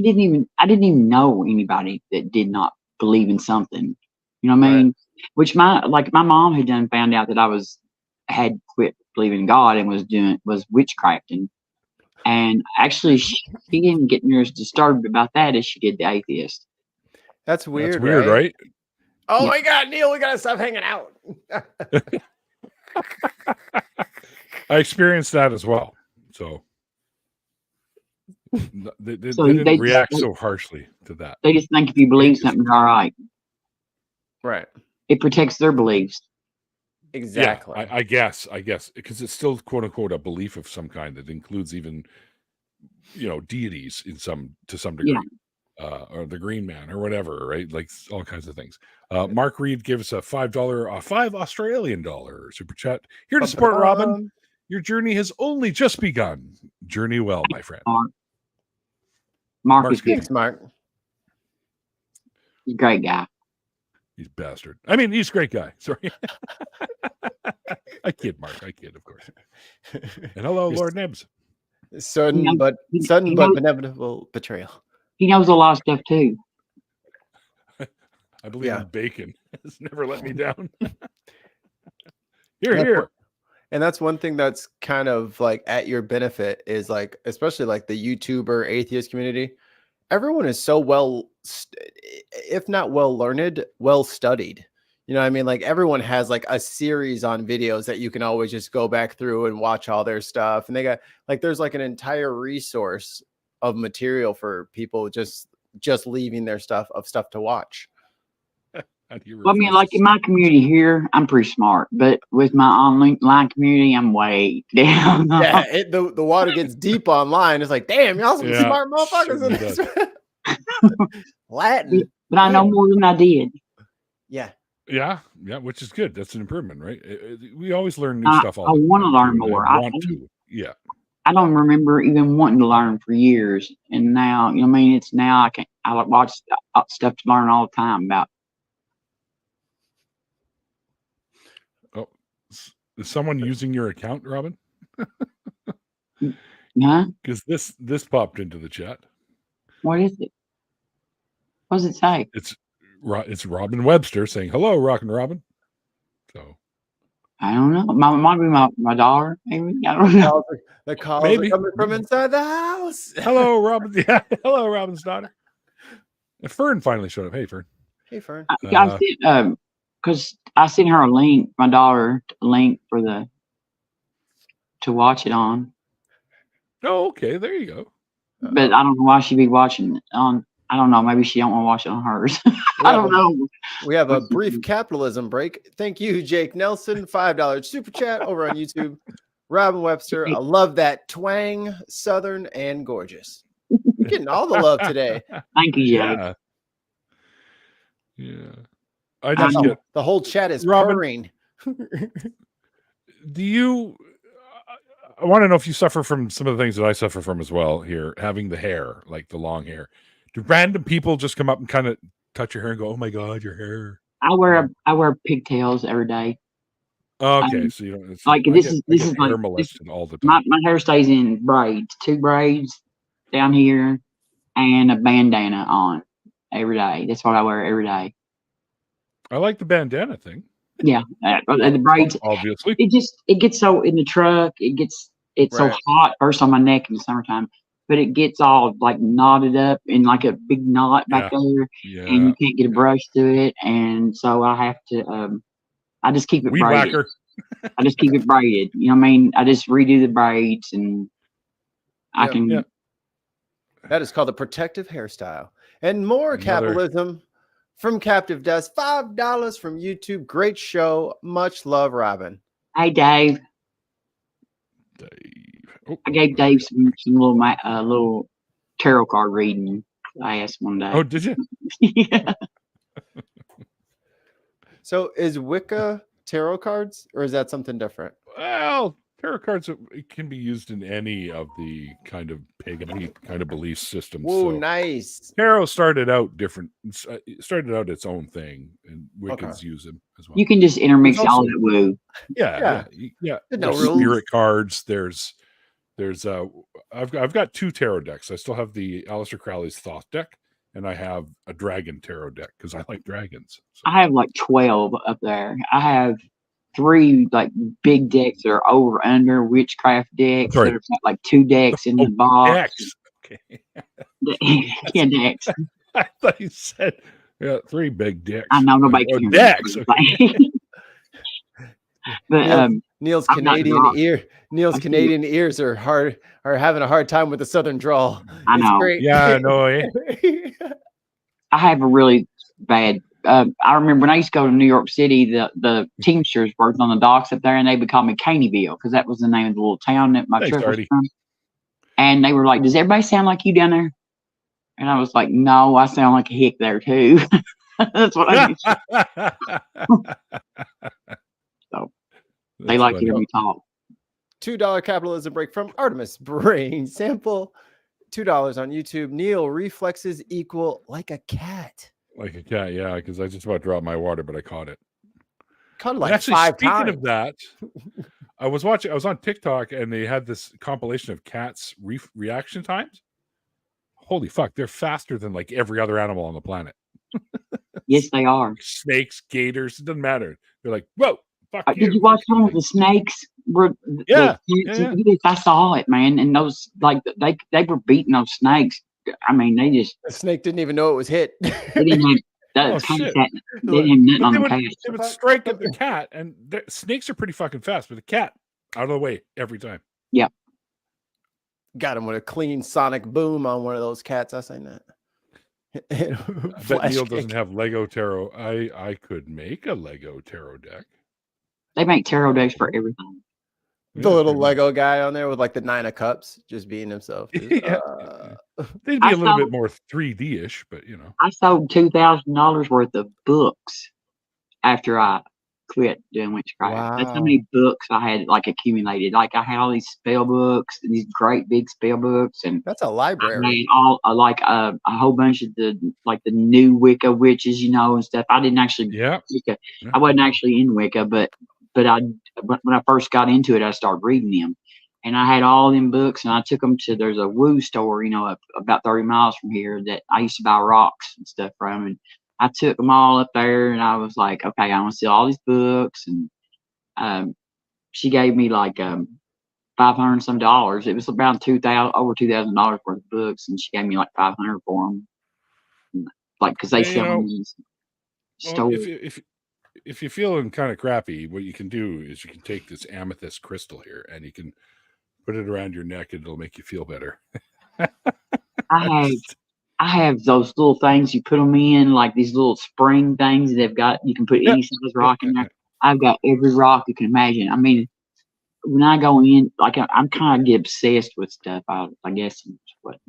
didn't even know anybody that did not believe in something. You know what I mean? Which my mom had found out that I had quit believing in God and was witchcrafting. And actually she didn't get near as disturbed about that as she did the atheist. That's weird. That's weird, right? Oh my God, Neil, we gotta stop hanging out. I experienced that as well. So they didn't react so harshly to that. They just think if you believe something's all right. Right. It protects their beliefs. Exactly. Yeah, I guess because it's still quote unquote a belief of some kind that includes even deities to some degree, or the Green Man or whatever, right? Like all kinds of things. Mark Reed gives a $5 Australian dollar super chat here to support Robin. Your journey has only just begun. Journey well, my friend. Mark is good. Thanks, Mark. He's a great guy. He's a bastard. I mean, he's a great guy. Sorry. I kid, Mark. I kid, of course. And hello, Lord Nibs. Sudden but inevitable betrayal. He knows a lot of stuff too. I believe in bacon. It's never let me down. Here. And that's one thing that's kind of like at your benefit is like, especially like the YouTuber atheist community. Everyone is so well, if not well learned, well studied. You know what I mean? Like everyone has like a series on videos that you can always just go back through and watch all their stuff. And they got like, there's like an entire resource of material for people just leaving their stuff to watch. Well, I mean, like in my community here, I'm pretty smart, but with my online community, I'm way down. Yeah, the water gets deep online. It's like, damn, y'all some smart motherfuckers in this. Latin. But I know more than I did. Yeah, which is good. That's an improvement, right? We always learn new stuff. I want to learn more. I want to. Yeah. I don't remember even wanting to learn for years, and now, you know, I mean, it's now I watch stuff to learn all the time about. Is someone using your account, Robin? Huh? Because this popped into the chat. What is it? What does it say? It's Robin Webster saying hello, Rockin' Robin. So I don't know. Might be my daughter. Maybe I don't know. The calls are coming from inside the house. Hello, Robin. Yeah, hello, Robin's daughter. And Fern finally showed up. Hey, Fern. Hey, Fern. Because I sent her a link, my daughter, a link to watch it on. Oh, okay. There you go. But I don't know why she'd be watching it on. I don't know. Maybe she don't want to watch it on hers. I don't know. We have a brief capitalism break. Thank you, Jake Nelson. $5 super chat over on YouTube. Robin Webster. I love that twang, Southern, and gorgeous. You're getting all the love today. Thank you, Jake. Yeah. I just get the whole chat is purring. Do you? I want to know if you suffer from some of the things that I suffer from as well. Here, having the hair, like the long hair. Do random people just come up and kind of touch your hair and go, "Oh my God, your hair"? I wear pigtails every day. Okay, so you don't like this is like hair molested all the time. My hair stays in braids, 2 braids down here, and a bandana on every day. That's what I wear every day. I like the bandana thing. Yeah, the braids. Obviously, it gets so in the truck. It's so hot first on my neck in the summertime, but it gets all like knotted up in like a big knot back there, and you can't get a brush to it, and so I have to. I just keep it braided. I just keep it braided. You know what I mean? I just redo the braids, and I can. Yeah. That is called a protective hairstyle, and more capitalism. From Captive Dust, $5 from YouTube. Great show. Much love, Robin. Hey, Dave. Oh, I gave Dave some little tarot card reading. I asked one day. Oh, did you? Yeah. So is Wicca tarot cards, or is that something different? Well, tarot cards can be used in any of the kind of pagan kind of belief systems. Whoa, nice. Tarot started out different. It started out its own thing, and Wiccans use them as well. You can just intermix all that woo. Yeah. No spirit cards. There's I've got 2 tarot decks. I still have the Aleister Crowley's Thoth deck, and I have a dragon tarot deck because I like dragons. So. I have like 12 up there. I have 3 like big decks that are over under witchcraft decks. There's like 2 decks in the box. Decks. Okay. Yeah, decks. I thought you said 3 big decks. I know nobody can hear decks. Okay. But Neil's Canadian ears are having a hard time with the Southern drawl. I know. Great. Yeah, I know. I have a really bad. I remember when I used to go to New York City, the Teamsters worked on the docks up there, and they would call me Caneyville because that was the name of the little town that my trip was from. And they were like, "Does everybody sound like you down there?" And I was like, "No, I sound like a hick there too." That's what I used to. So they like to hear me talk. $2 capitalism break from Artemis Brain Sample. $2 on YouTube. Neil, reflexes equal like a cat. Like a cat, yeah, because I just about dropped my water, but I caught it. Caught it And like actually, 5 speaking times. of that, I was on TikTok and they had this compilation of cats' reaction times. Holy fuck, they're faster than like every other animal on the planet. Yes, they are. Snakes, gators, it doesn't matter. They're like, whoa, fuck you. Did you watch one of the snakes? Yeah, Yes, I saw it, man. And those, like, they were beating those snakes. I mean, they just The snake didn't even know it was hit. they didn't have Oh, that shit. cat. They didn't have nothing but on they the would, cat. they would strike at the cat, and snakes are pretty fucking fast, but the cat out of the way every time. Yep. Got him with a clean sonic boom on one of those cats. I seen that. I bet Neil doesn't have Lego tarot. I could make a Lego tarot deck. They make tarot decks for everything. The little Lego guy on there with like the 9 of cups, just being himself. Just, They'd be a little bit more 3D-ish, but you know. I sold $2,000 worth of books after I quit doing witchcraft. Wow. That's how many books I had like accumulated. Like I had all these spell books, these great big spell books, and that's a I library. made all a whole bunch of the new Wicca witches, you know, and stuff. I didn't actually Wicca. I wasn't actually in Wicca, but when I first got into it, I started reading them, and I had all them books, and I took them to there's a woo store, you know, about 30 miles from here that I used to buy rocks and stuff from, and I took them all up there, and I was like, okay, I want to sell all these books, and she gave me like $500 and some dollars. It was around over $2,000 worth of books, and she gave me like $500 for them, like because they sell them in these stores. If you're feeling kind of crappy, what you can do is you can take this amethyst crystal here and you can put it around your neck and it'll make you feel better. I have those little things you put them in, like these little spring things they've got. You can put any size rock in there. I've got every rock you can imagine. I mean, when I go in, like I'm kind of get obsessed with stuff. I guess.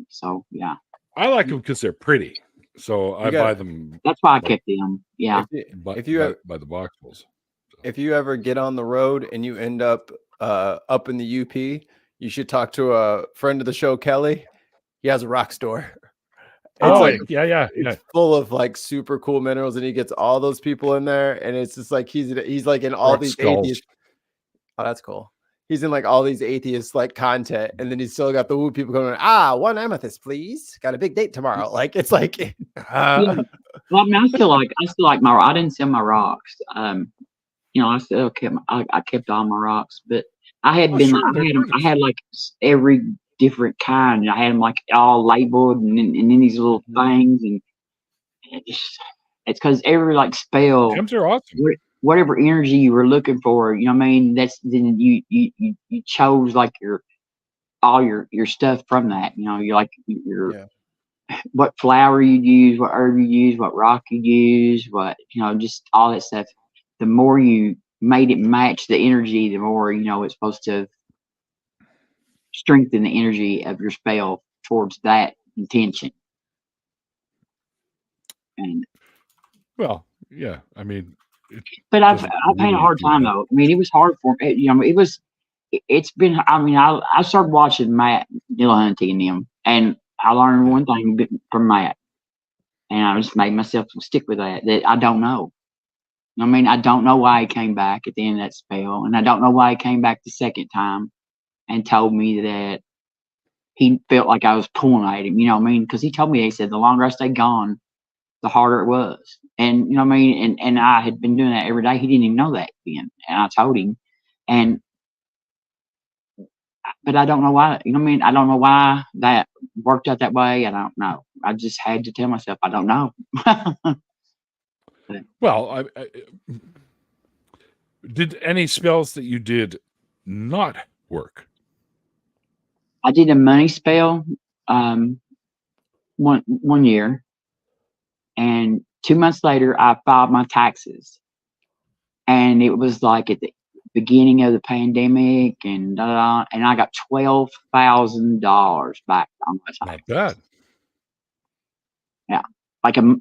So yeah. I like them because they're pretty. So I buy them. That's why I kept them. Yeah. If you buy the boxfuls. So. If you ever get on the road and you end up in the UP, you should talk to a friend of the show, Kelly. He has a rock store. It's it's full of like super cool minerals, and he gets all those people in there, and it's just like he's like in all these atheists. Oh, that's cool. He's in like all these atheists like content, and then he's still got the woo people going, 1 amethyst, please. Got a big date tomorrow. Like it's like Well, I mean, I still like my I didn't sell my rocks. You know, I still kept I kept all my rocks, but I had I had like every different kind. I had them like all labeled and in these little things, and it's because every like spell gems are awesome. Whatever energy you were looking for, you know what I mean? That's then you chose like all your stuff from that. You know, you like what flower you use, what herb you use, what rock you use, what, you know, just all that stuff. The more you made it match the energy, the more, you know, it's supposed to strengthen the energy of your spell towards that intention. And well, yeah, I mean, but I've had a hard time though. I mean, it was hard for me. You know, it's been. I mean, I started watching Matt Dillahunty and them, and I learned one thing from Matt, and I just made myself stick with that. That I don't know. I mean, I don't know why he came back at the end of that spell, and I don't know why he came back the second time and told me that he felt like I was pulling at him. You know what I mean? Because he told me, he said, the longer I stayed gone, the harder it was. And you know what I mean? And I had been doing that every day. He didn't even know that then. And I told him. But I don't know why, you know what I mean? I don't know why that worked out that way. I don't know. I just had to tell myself, I don't know. Well, did any spells that you did not work? I did a money spell one year, and 2 months later I filed my taxes, and it was like at the beginning of the pandemic, and and I got $12,000 back on my taxes. Not bad. Yeah, like a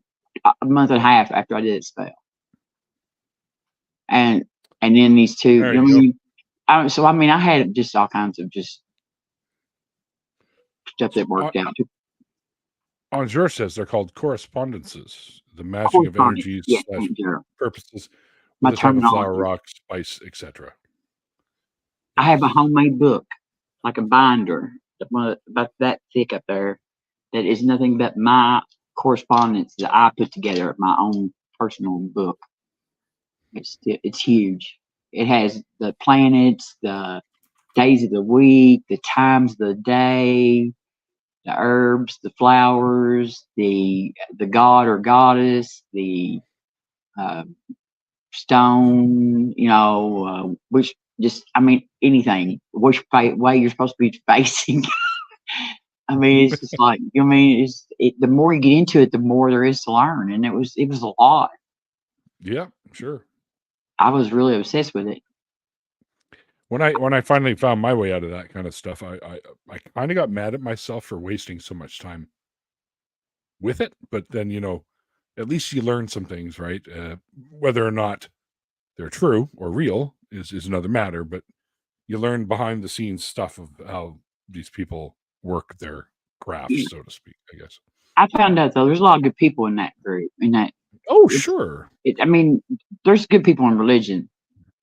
month and a half after I did the spell, and then these two. You know what I mean? So I mean, I had just all kinds of just stuff that worked out. On George says they're called correspondences, the matching of energies Yes, slash purposes my with the type of flour, terminology. rock, spice, etc. I have a homemade book, like a binder, about that thick up there, that is nothing but my correspondence that I put together, my own personal book. It's huge. It has the planets, the days of the week, the times of the day, the herbs, the flowers, the god or goddess, the uh, stone, which just, I mean, anything, which way you're supposed to be facing. I mean, it's just like, the more you get into it, the more there is to learn. And it was a lot. Yeah, sure. I was really obsessed with it. When I finally found my way out of that kind of stuff, I kind of got mad at myself for wasting so much time with it. But then, at least you learn some things, right? Whether or not they're true or real is another matter. But you learn behind the scenes stuff of how these people work their craft, so to speak, I guess. I found out, though, there's a lot of good people in that group. Oh, sure. I mean, there's good people in religion,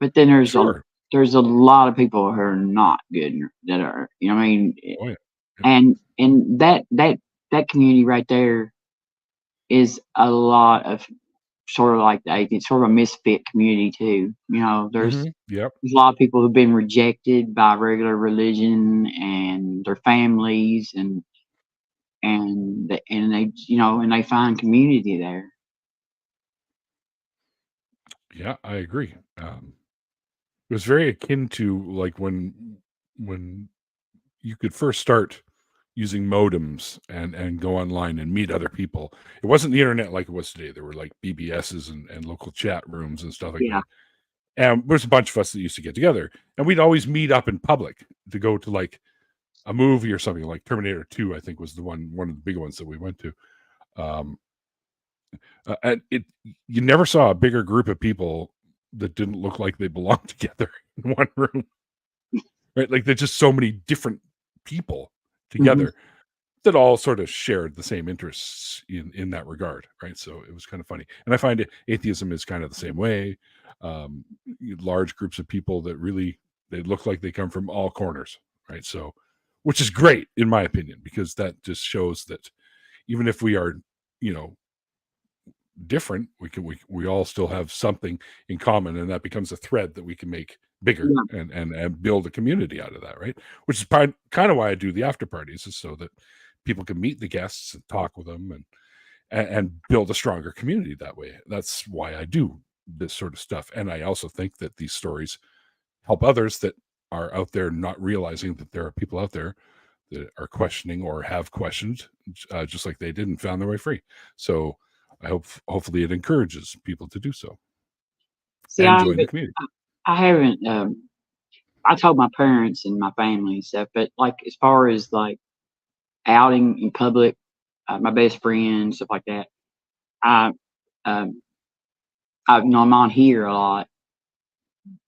but then there's a lot of people who are not good that are, Oh, yeah. And that community right there is a lot of sort of like the atheist, sort of a misfit community too. There's Yep. a lot of people who've been rejected by regular religion and their families, and they and they find community there. Yeah, I agree. It was very akin to like when you could first start using modems and go online and meet other people. It wasn't the internet like it was today. There were like BBSs and local chat rooms and stuff like Yeah. that. And there's a bunch of us that used to get together, and we'd always meet up in public to go to like a movie or something. Like Terminator 2, I think, was one of the big ones that we went to. And you never saw a bigger group of people that didn't look like they belonged together in one room, right? Like there's just so many different people together that all sort of shared the same interests in that regard, right? So it was kind of funny. And I find atheism is kind of the same way. Large groups of people that really, they look like they come from all corners, right? So, which is great in my opinion, because that just shows that even if we are, different, we all still have something in common, and that becomes a thread that we can make bigger and build a community out of that, right? Which is kind of why I do the after parties, is so that people can meet the guests and talk with them and build a stronger community that way. That's why I do this sort of stuff. And I also think that these stories help others that are out there not realizing that there are people out there that are questioning or have questioned just like they did and found their way free. So I hopefully it encourages people to do so. See, and join the community. I haven't. I told my parents and my family and stuff, but like as far as like outing in public, my best friend, stuff like that, I'm on here a lot,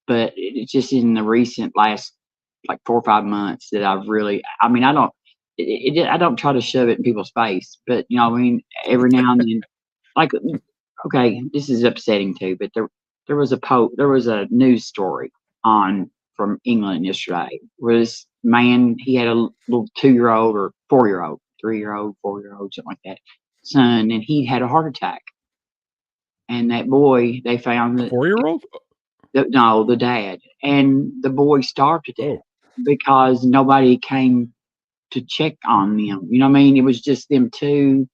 but it's just in the recent last like 4 or 5 months that I've really. I mean, I don't try to shove it in people's face, but every now and then, like, okay, this is upsetting too, but there was a news story from England yesterday where this man, he had a little 2-year-old or 4-year-old, 3-year-old, 4-year-old, something like that, son, and he had a heart attack. And that boy, they found that 4-year-old? No, the dad, and the boy starved to death because nobody came to check on them. You know what I mean? It was just them two,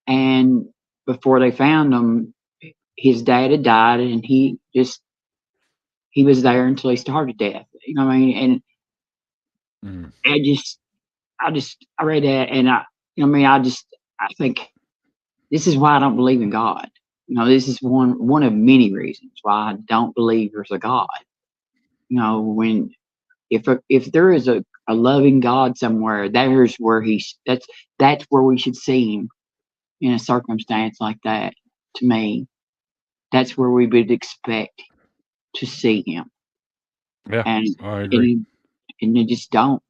and before they found him, his dad had died, and he was there until he starved to death. You know what I mean? And I read that, and I think this is why I don't believe in God. This is one of many reasons why I don't believe there's a God. When if there is a loving God somewhere, that's where we should see him in a circumstance like that. To me, that's where we would expect to see him. Yeah, I agree. And they just don't.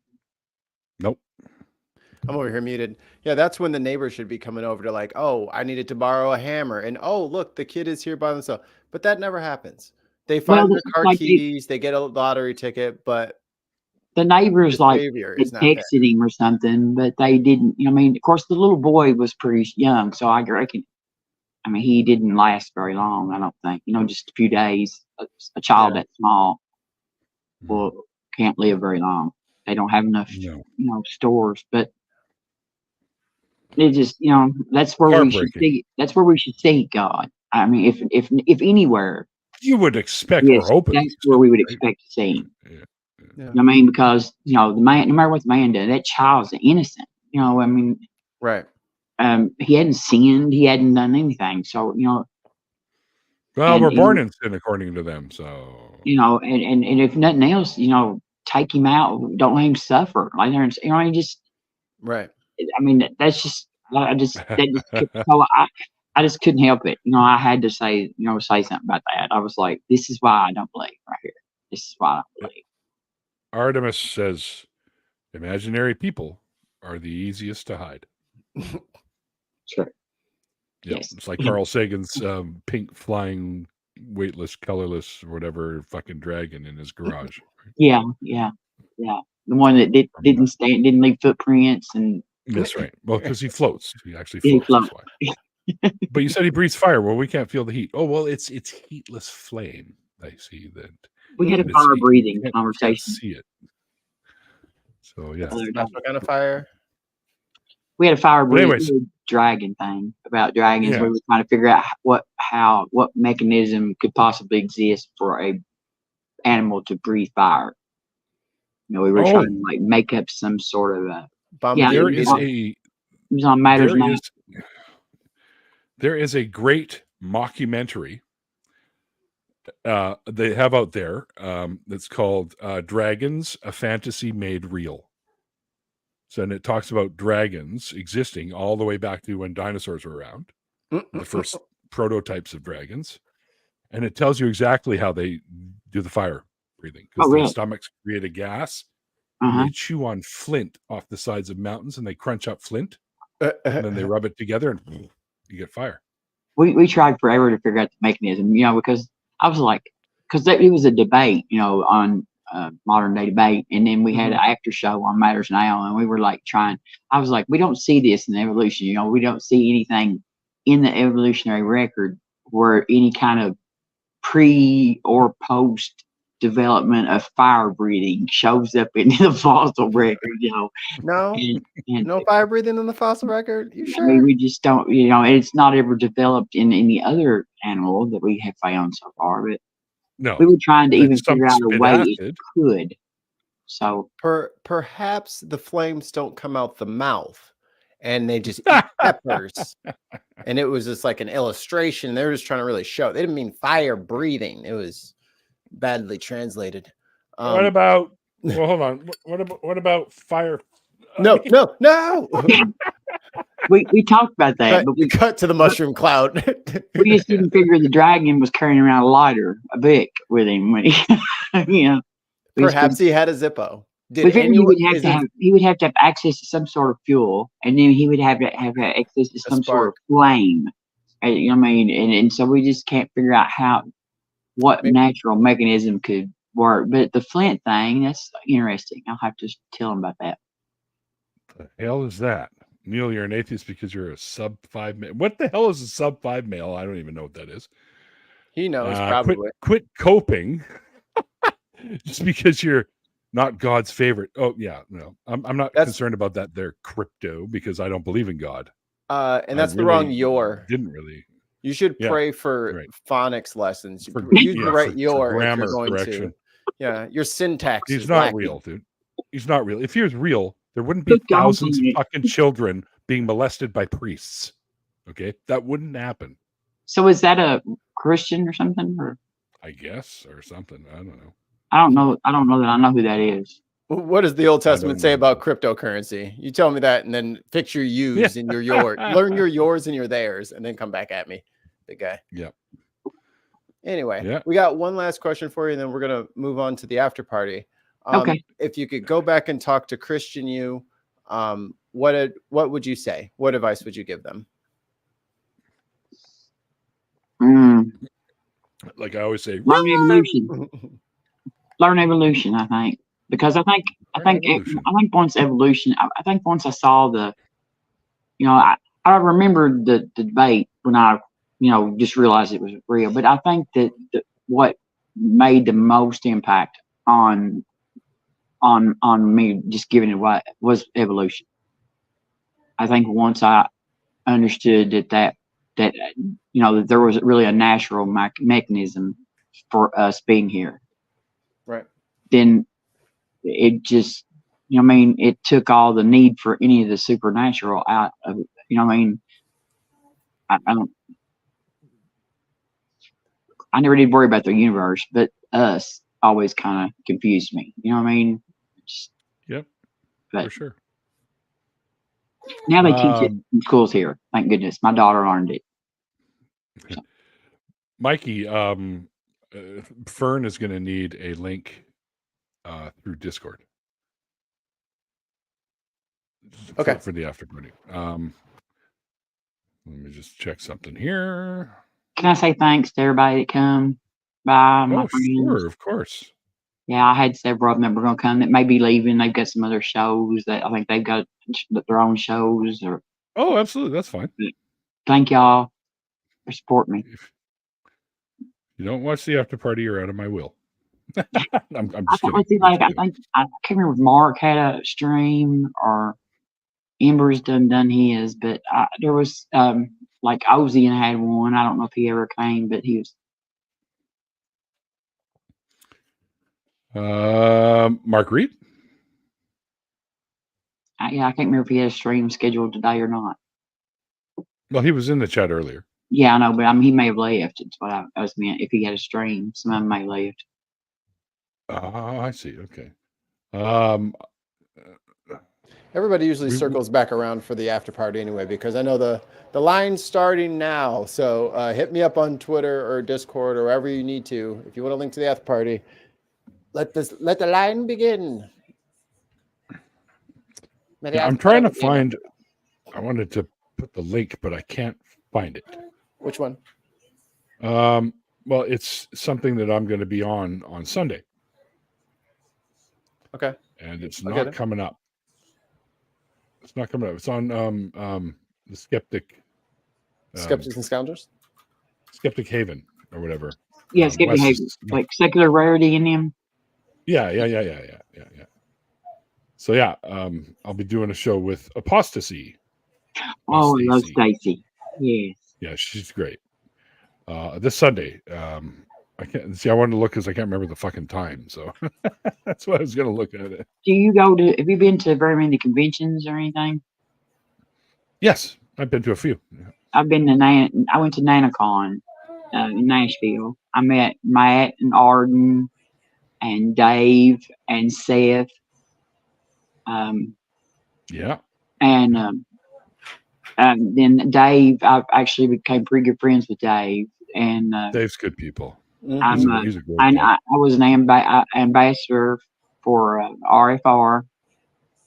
Nope. I'm over here muted. Yeah, that's when the neighbor should be coming over to like, oh, I needed to borrow a hammer. And oh, look, the kid is here by themselves. But that never happens. They Well, find their car like keys, they get a lottery ticket, but the neighbors like behavior had is not there. texted him or something, but they didn't. I mean, of course, the little boy was pretty young, so I reckon. I mean, he didn't last very long. I don't think. Just a few days. A child that small can't live very long. They don't have enough, stores. But it just, that's where we should see. That's where we should see God. I mean, if anywhere, you would expect or hope that's where we would expect to see him. Yeah. I mean, because the man, no matter what the man did, that child's innocent. I mean, right. He hadn't sinned. He hadn't done anything. So well, we're born in sin according to them. So and if nothing else, take him out. Don't let him suffer. Like he just right. I mean, that's just I just I just couldn't help it. I had to say something about that. I was like, this is why I don't believe right here. This is why I don't believe. Artemis says, imaginary people are the easiest to hide. Sure. Yeah, yes. It's like Carl Sagan's pink flying, weightless, colorless, or whatever fucking dragon in his garage. Right? Yeah. The one that didn't leave footprints and. That's right. Well, because he floats. He actually floats. That's why. But you said he breathes fire. Well, we can't feel the heat. Oh, well, it's heatless flame. I see that. We had a fire breathing conversation. See it. So yeah. That's what kind of fire? We had a fire breathing dragon thing about dragons. Yeah. We were trying to figure out what mechanism could possibly exist for a animal to breathe fire. We were trying to like make up some sort of a. There is a great mockumentary they have out there that's called Dragons, a Fantasy Made Real. So, and it talks about dragons existing all the way back to when dinosaurs were around, the first prototypes of dragons. And it tells you exactly how they do the fire breathing. Because their stomachs create a gas. They chew on flint off the sides of mountains and they crunch up flint. And then they rub it together and you get fire. We tried forever to figure out the mechanism, because I was like, because it was a debate, on modern day debate. And then we had an after show on Matters Now. And we were like I was like, we don't see this in evolution. We don't see anything in the evolutionary record where any kind of pre or post development of fire breathing shows up in the fossil record, No, no fire breathing in the fossil record. You sure? I mean, we just don't, it's not ever developed in any other animal that we have found so far. But no, we were trying to even figure out a way it could. So perhaps the flames don't come out the mouth, and they just eat peppers. And it was just like an illustration. They were just trying to really show. They didn't mean fire breathing. It was badly translated. What about? Well, hold on. What about fire? No. we talked about that, but we cut to the mushroom cloud. We just didn't figure the dragon was carrying around a lighter, a Bic, with him when he, Perhaps he had a Zippo. He would have to have access to some sort of fuel, and then he would have to have access to some sort of flame. And so we just can't figure out what natural mechanism could work. But the flint thing, that's interesting. I'll have to tell him about that. The hell is that? Neil, you're an atheist because you're a sub-5 male. What the hell is a sub-5 male? I don't even know what that is. He knows, probably. Quit coping just because you're not God's favorite. Oh, yeah, no. I'm not concerned about that. They're crypto because I don't believe in God. And that's the wrong your. Didn't really. You should pray for phonics lessons. Use the right your grammar if you're going correction. to. Yeah, your syntax. He's not real, dude. He's not real. If he was real, there wouldn't be thousands of fucking children being molested by priests. Okay, that wouldn't happen. So is that a Christian or something? Or I guess, or something. I don't know. I don't know that I know who that is. What does the Old Testament say about cryptocurrency? You tell me that, and then fix your yous and your yours. Learn your yours and your theirs, and then come back at me, big guy. Yeah. Anyway, we got one last question for you, and then we're gonna move on to the after party. Okay. If you could go back and talk to Christian you, what would you say? What advice would you give them? Like I always say, Learn evolution. Learn evolution. I think because I think once evolution. I think once I saw I remember the debate when I just realized it was real. But I think that what made the most impact on me just giving it away was evolution. I think once I understood that there was really a natural mechanism for us being here, right? Then it just it took all the need for any of the supernatural out of it. I never did worry about the universe, but us always kind of confused me. Yep, but for sure. Now they teach it in schools here. Thank goodness. My daughter learned it. So. Mikey, Fern is going to need a link through Discord. Okay. For the after party. Let me just check something here. Can I say thanks to everybody that come by? My friends? Sure, of course. Yeah, I had several of them that were going to come that may be leaving. They've got some other shows that I think they've got their own shows. Oh, absolutely. That's fine. Thank y'all for supporting me. If you don't watch the after party, you're out of my will. I'm just kidding. I can't remember if Mark had a stream or Ember's done his, but there was like Ozian had one. I don't know if he ever came, but he was. Mark Reed? I can't remember if he had a stream scheduled today or not. Well, he was in the chat earlier. Yeah, I know, but he may have left. It's what I was meant. If he had a stream, some of them may have left. I see. Okay. Everybody usually circles back around for the after party anyway, because I know the line's starting now. So hit me up on Twitter or Discord or wherever you need to. If you want to link to the after party, let the line begin. Yeah, I'm trying to find. I wanted to put the link, but I can't find it. Which one? Well, it's something that I'm going to be on Sunday. Okay. And it's not coming up. It's not coming up. It's on the Skeptic. Skeptics and Scoundrels? Skeptic Haven or whatever. Yeah, Skeptic Haven. Like Secular Rarity in them. Yeah. So yeah, I'll be doing a show with Apostasy. Oh, I love Stacy. Yes. Yeah, she's great. This Sunday. I can't see. I wanted to look because I can't remember the fucking time. So that's why I was going to look at it. Do you go to? Have you been to very many conventions or anything? Yes, I've been to a few. Yeah. I've been to I went to NanaCon in Nashville. I met Matt and Arden and Dave and Seth. Yeah. And then Dave, I actually became pretty good friends with Dave. And Dave's good people. He's a great guy. I was an ambassador for RFR.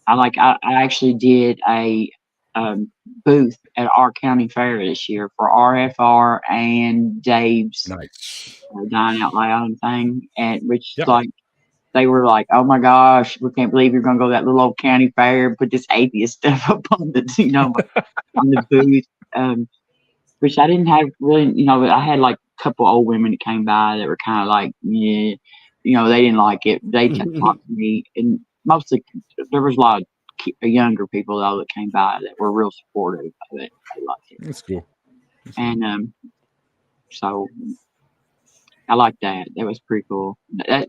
I actually did a booth at our county fair this year for RFR and Dave's Dine Out Loud thing, and which they were like, "Oh my gosh, we can't believe you're going to go to that little old county fair and put this atheist stuff up on the on the booth." Which I didn't have really, I had like a couple old women that came by that were kind of like, yeah, they didn't like it. They kept talking to me, and mostly there was a lot of younger people though that came by that were real supportive of it. They liked it. That's cool. And so I like that. That was pretty cool. That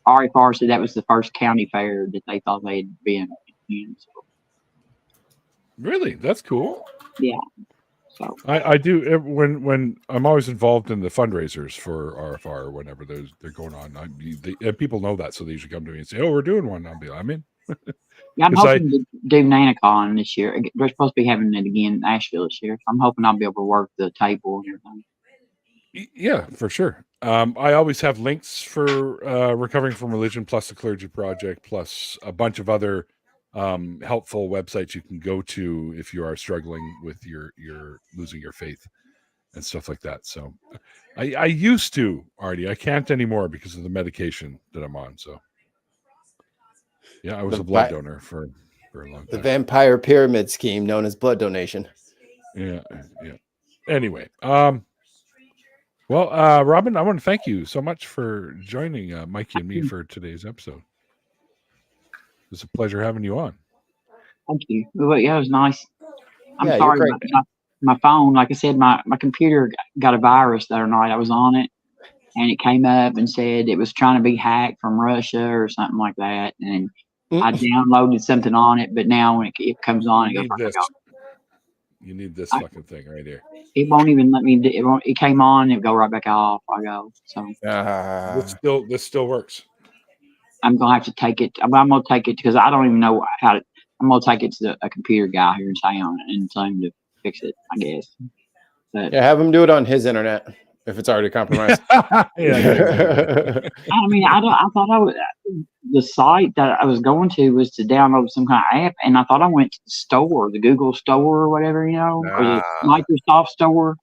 RFR said that was the first county fair that they thought they'd been in. So. Really, that's cool. Yeah. So. I do when I'm always involved in the fundraisers for RFR whenever they're going on. People know that, so they usually come to me and say, "Oh, we're doing one." I'll be like, "I'm in." Yeah, I'm hoping to do NanaCon this year. They're supposed to be having it again in Nashville this year. So I'm hoping I'll be able to work the table and everything. Yeah, for sure. I always have links for Recovering from Religion, plus the Clergy Project, plus a bunch of other helpful websites you can go to if you are struggling with your losing your faith and stuff like that. So I used to, Artie. I can't anymore because of the medication that I'm on. So yeah, I was a blood donor for a long time. The vampire pyramid scheme known as blood donation. Yeah. Anyway, well, Robin, I want to thank you so much for joining Mikey and me for today's episode. It was a pleasure having you on. Thank you. Well, yeah, it was nice. I'm Yeah, sorry you're about my phone. Like I said, my computer got a virus the other night. I was on it, and it came up and said it was trying to be hacked from Russia or something like that. And I downloaded something on it, but now when it comes on, it goes right back off. You need this fucking thing right here. It won't even let me. It came on, it go right back off. I go. So this still works. I'm gonna have to take it. I'm gonna take it because I don't even know how to. I'm gonna take it to a computer guy here in town and tell him to fix it, I guess. But yeah, have him do it on his internet if it's already compromised. I mean, I thought the site that I was going to was to download some kind of app, and I thought I went to the store, the Google store or whatever, or the Microsoft store.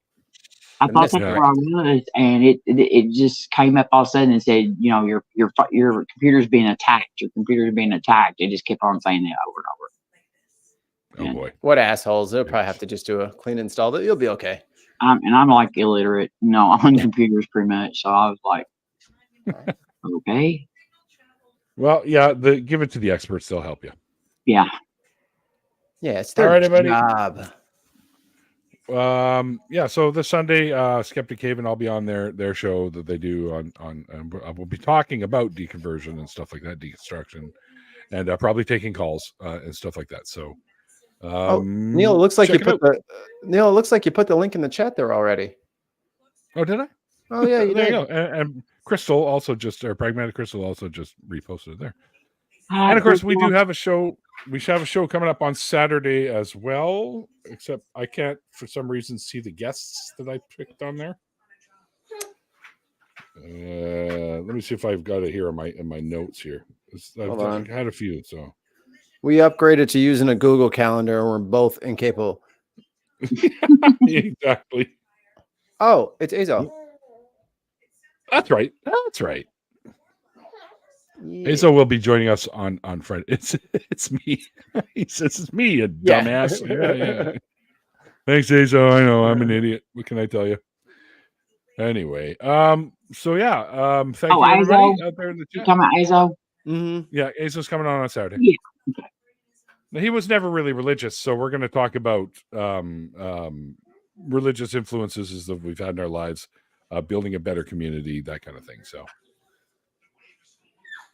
I thought that's where I was, and it just came up all of a sudden and said, your computer's being attacked. Your computer's being attacked. It just kept on saying that over and over. Oh boy, what assholes! They'll probably have to just do a clean install. You'll be okay. I'm like illiterate, on computers pretty much. So I was like, okay. Well, yeah, give it to the experts; they'll help you. Yeah. Yeah, it's their job. Yeah, so this Sunday, Skeptic Haven, I'll be on their show that they do on we'll be talking about deconversion and stuff like that, deconstruction, and probably taking calls and stuff like that. So, Neil, it looks like you put the link in the chat there already. Oh, did I? Oh yeah, you there did. You go. And Crystal also Pragmatic Crystal also just reposted it there. And of course, we do have a show. We should have a show coming up on Saturday as well, except I can't, for some reason, see the guests that I picked on there. Let me see if I've got it here in my notes here. I've had a few, so we upgraded to using a Google Calendar, and we're both incapable. Exactly. Oh, it's Azo. That's right. Yeah. Azo will be joining us on Friday. It's me. He says it's me, a dumbass. Yeah. Thanks, Azo. I know I'm an idiot. What can I tell you? Anyway, so yeah, thank you everybody out there in the chat. You talking about Azo? Mm-hmm. Yeah, Azo's coming on Saturday. Yeah. Okay. Now, he was never really religious, so we're going to talk about religious influences that we've had in our lives, building a better community, that kind of thing. So.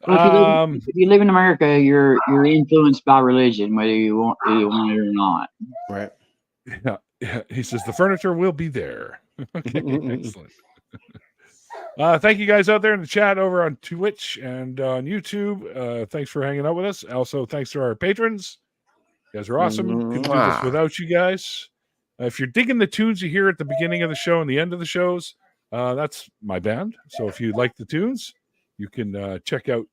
Well, if you live in America, you're influenced by religion, whether you want it or not. Right. Yeah. He says the furniture will be there. Okay, excellent. Thank you guys out there in the chat over on Twitch and on YouTube. Thanks for hanging out with us. Also, thanks to our patrons. You guys are awesome. Couldn't do this without you guys. If you're digging the tunes you hear at the beginning of the show and the end of the shows, that's my band. So if you like the tunes, you can check out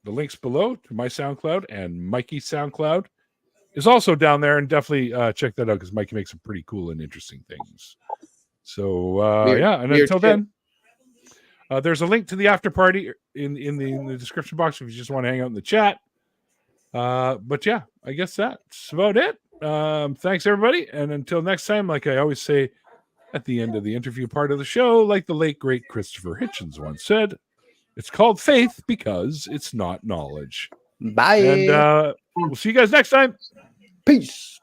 the links below to my SoundCloud, and Mikey's SoundCloud is also down there, and definitely check that out because Mikey makes some pretty cool and interesting things. So and until then, there's a link to the after party in the description box if you just want to hang out in the chat. But yeah, I guess that's about it. Thanks everybody, and until next time, like I always say at the end of the interview part of the show, like the late great Christopher Hitchens once said, it's called faith because it's not knowledge. Bye. And we'll see you guys next time. Peace.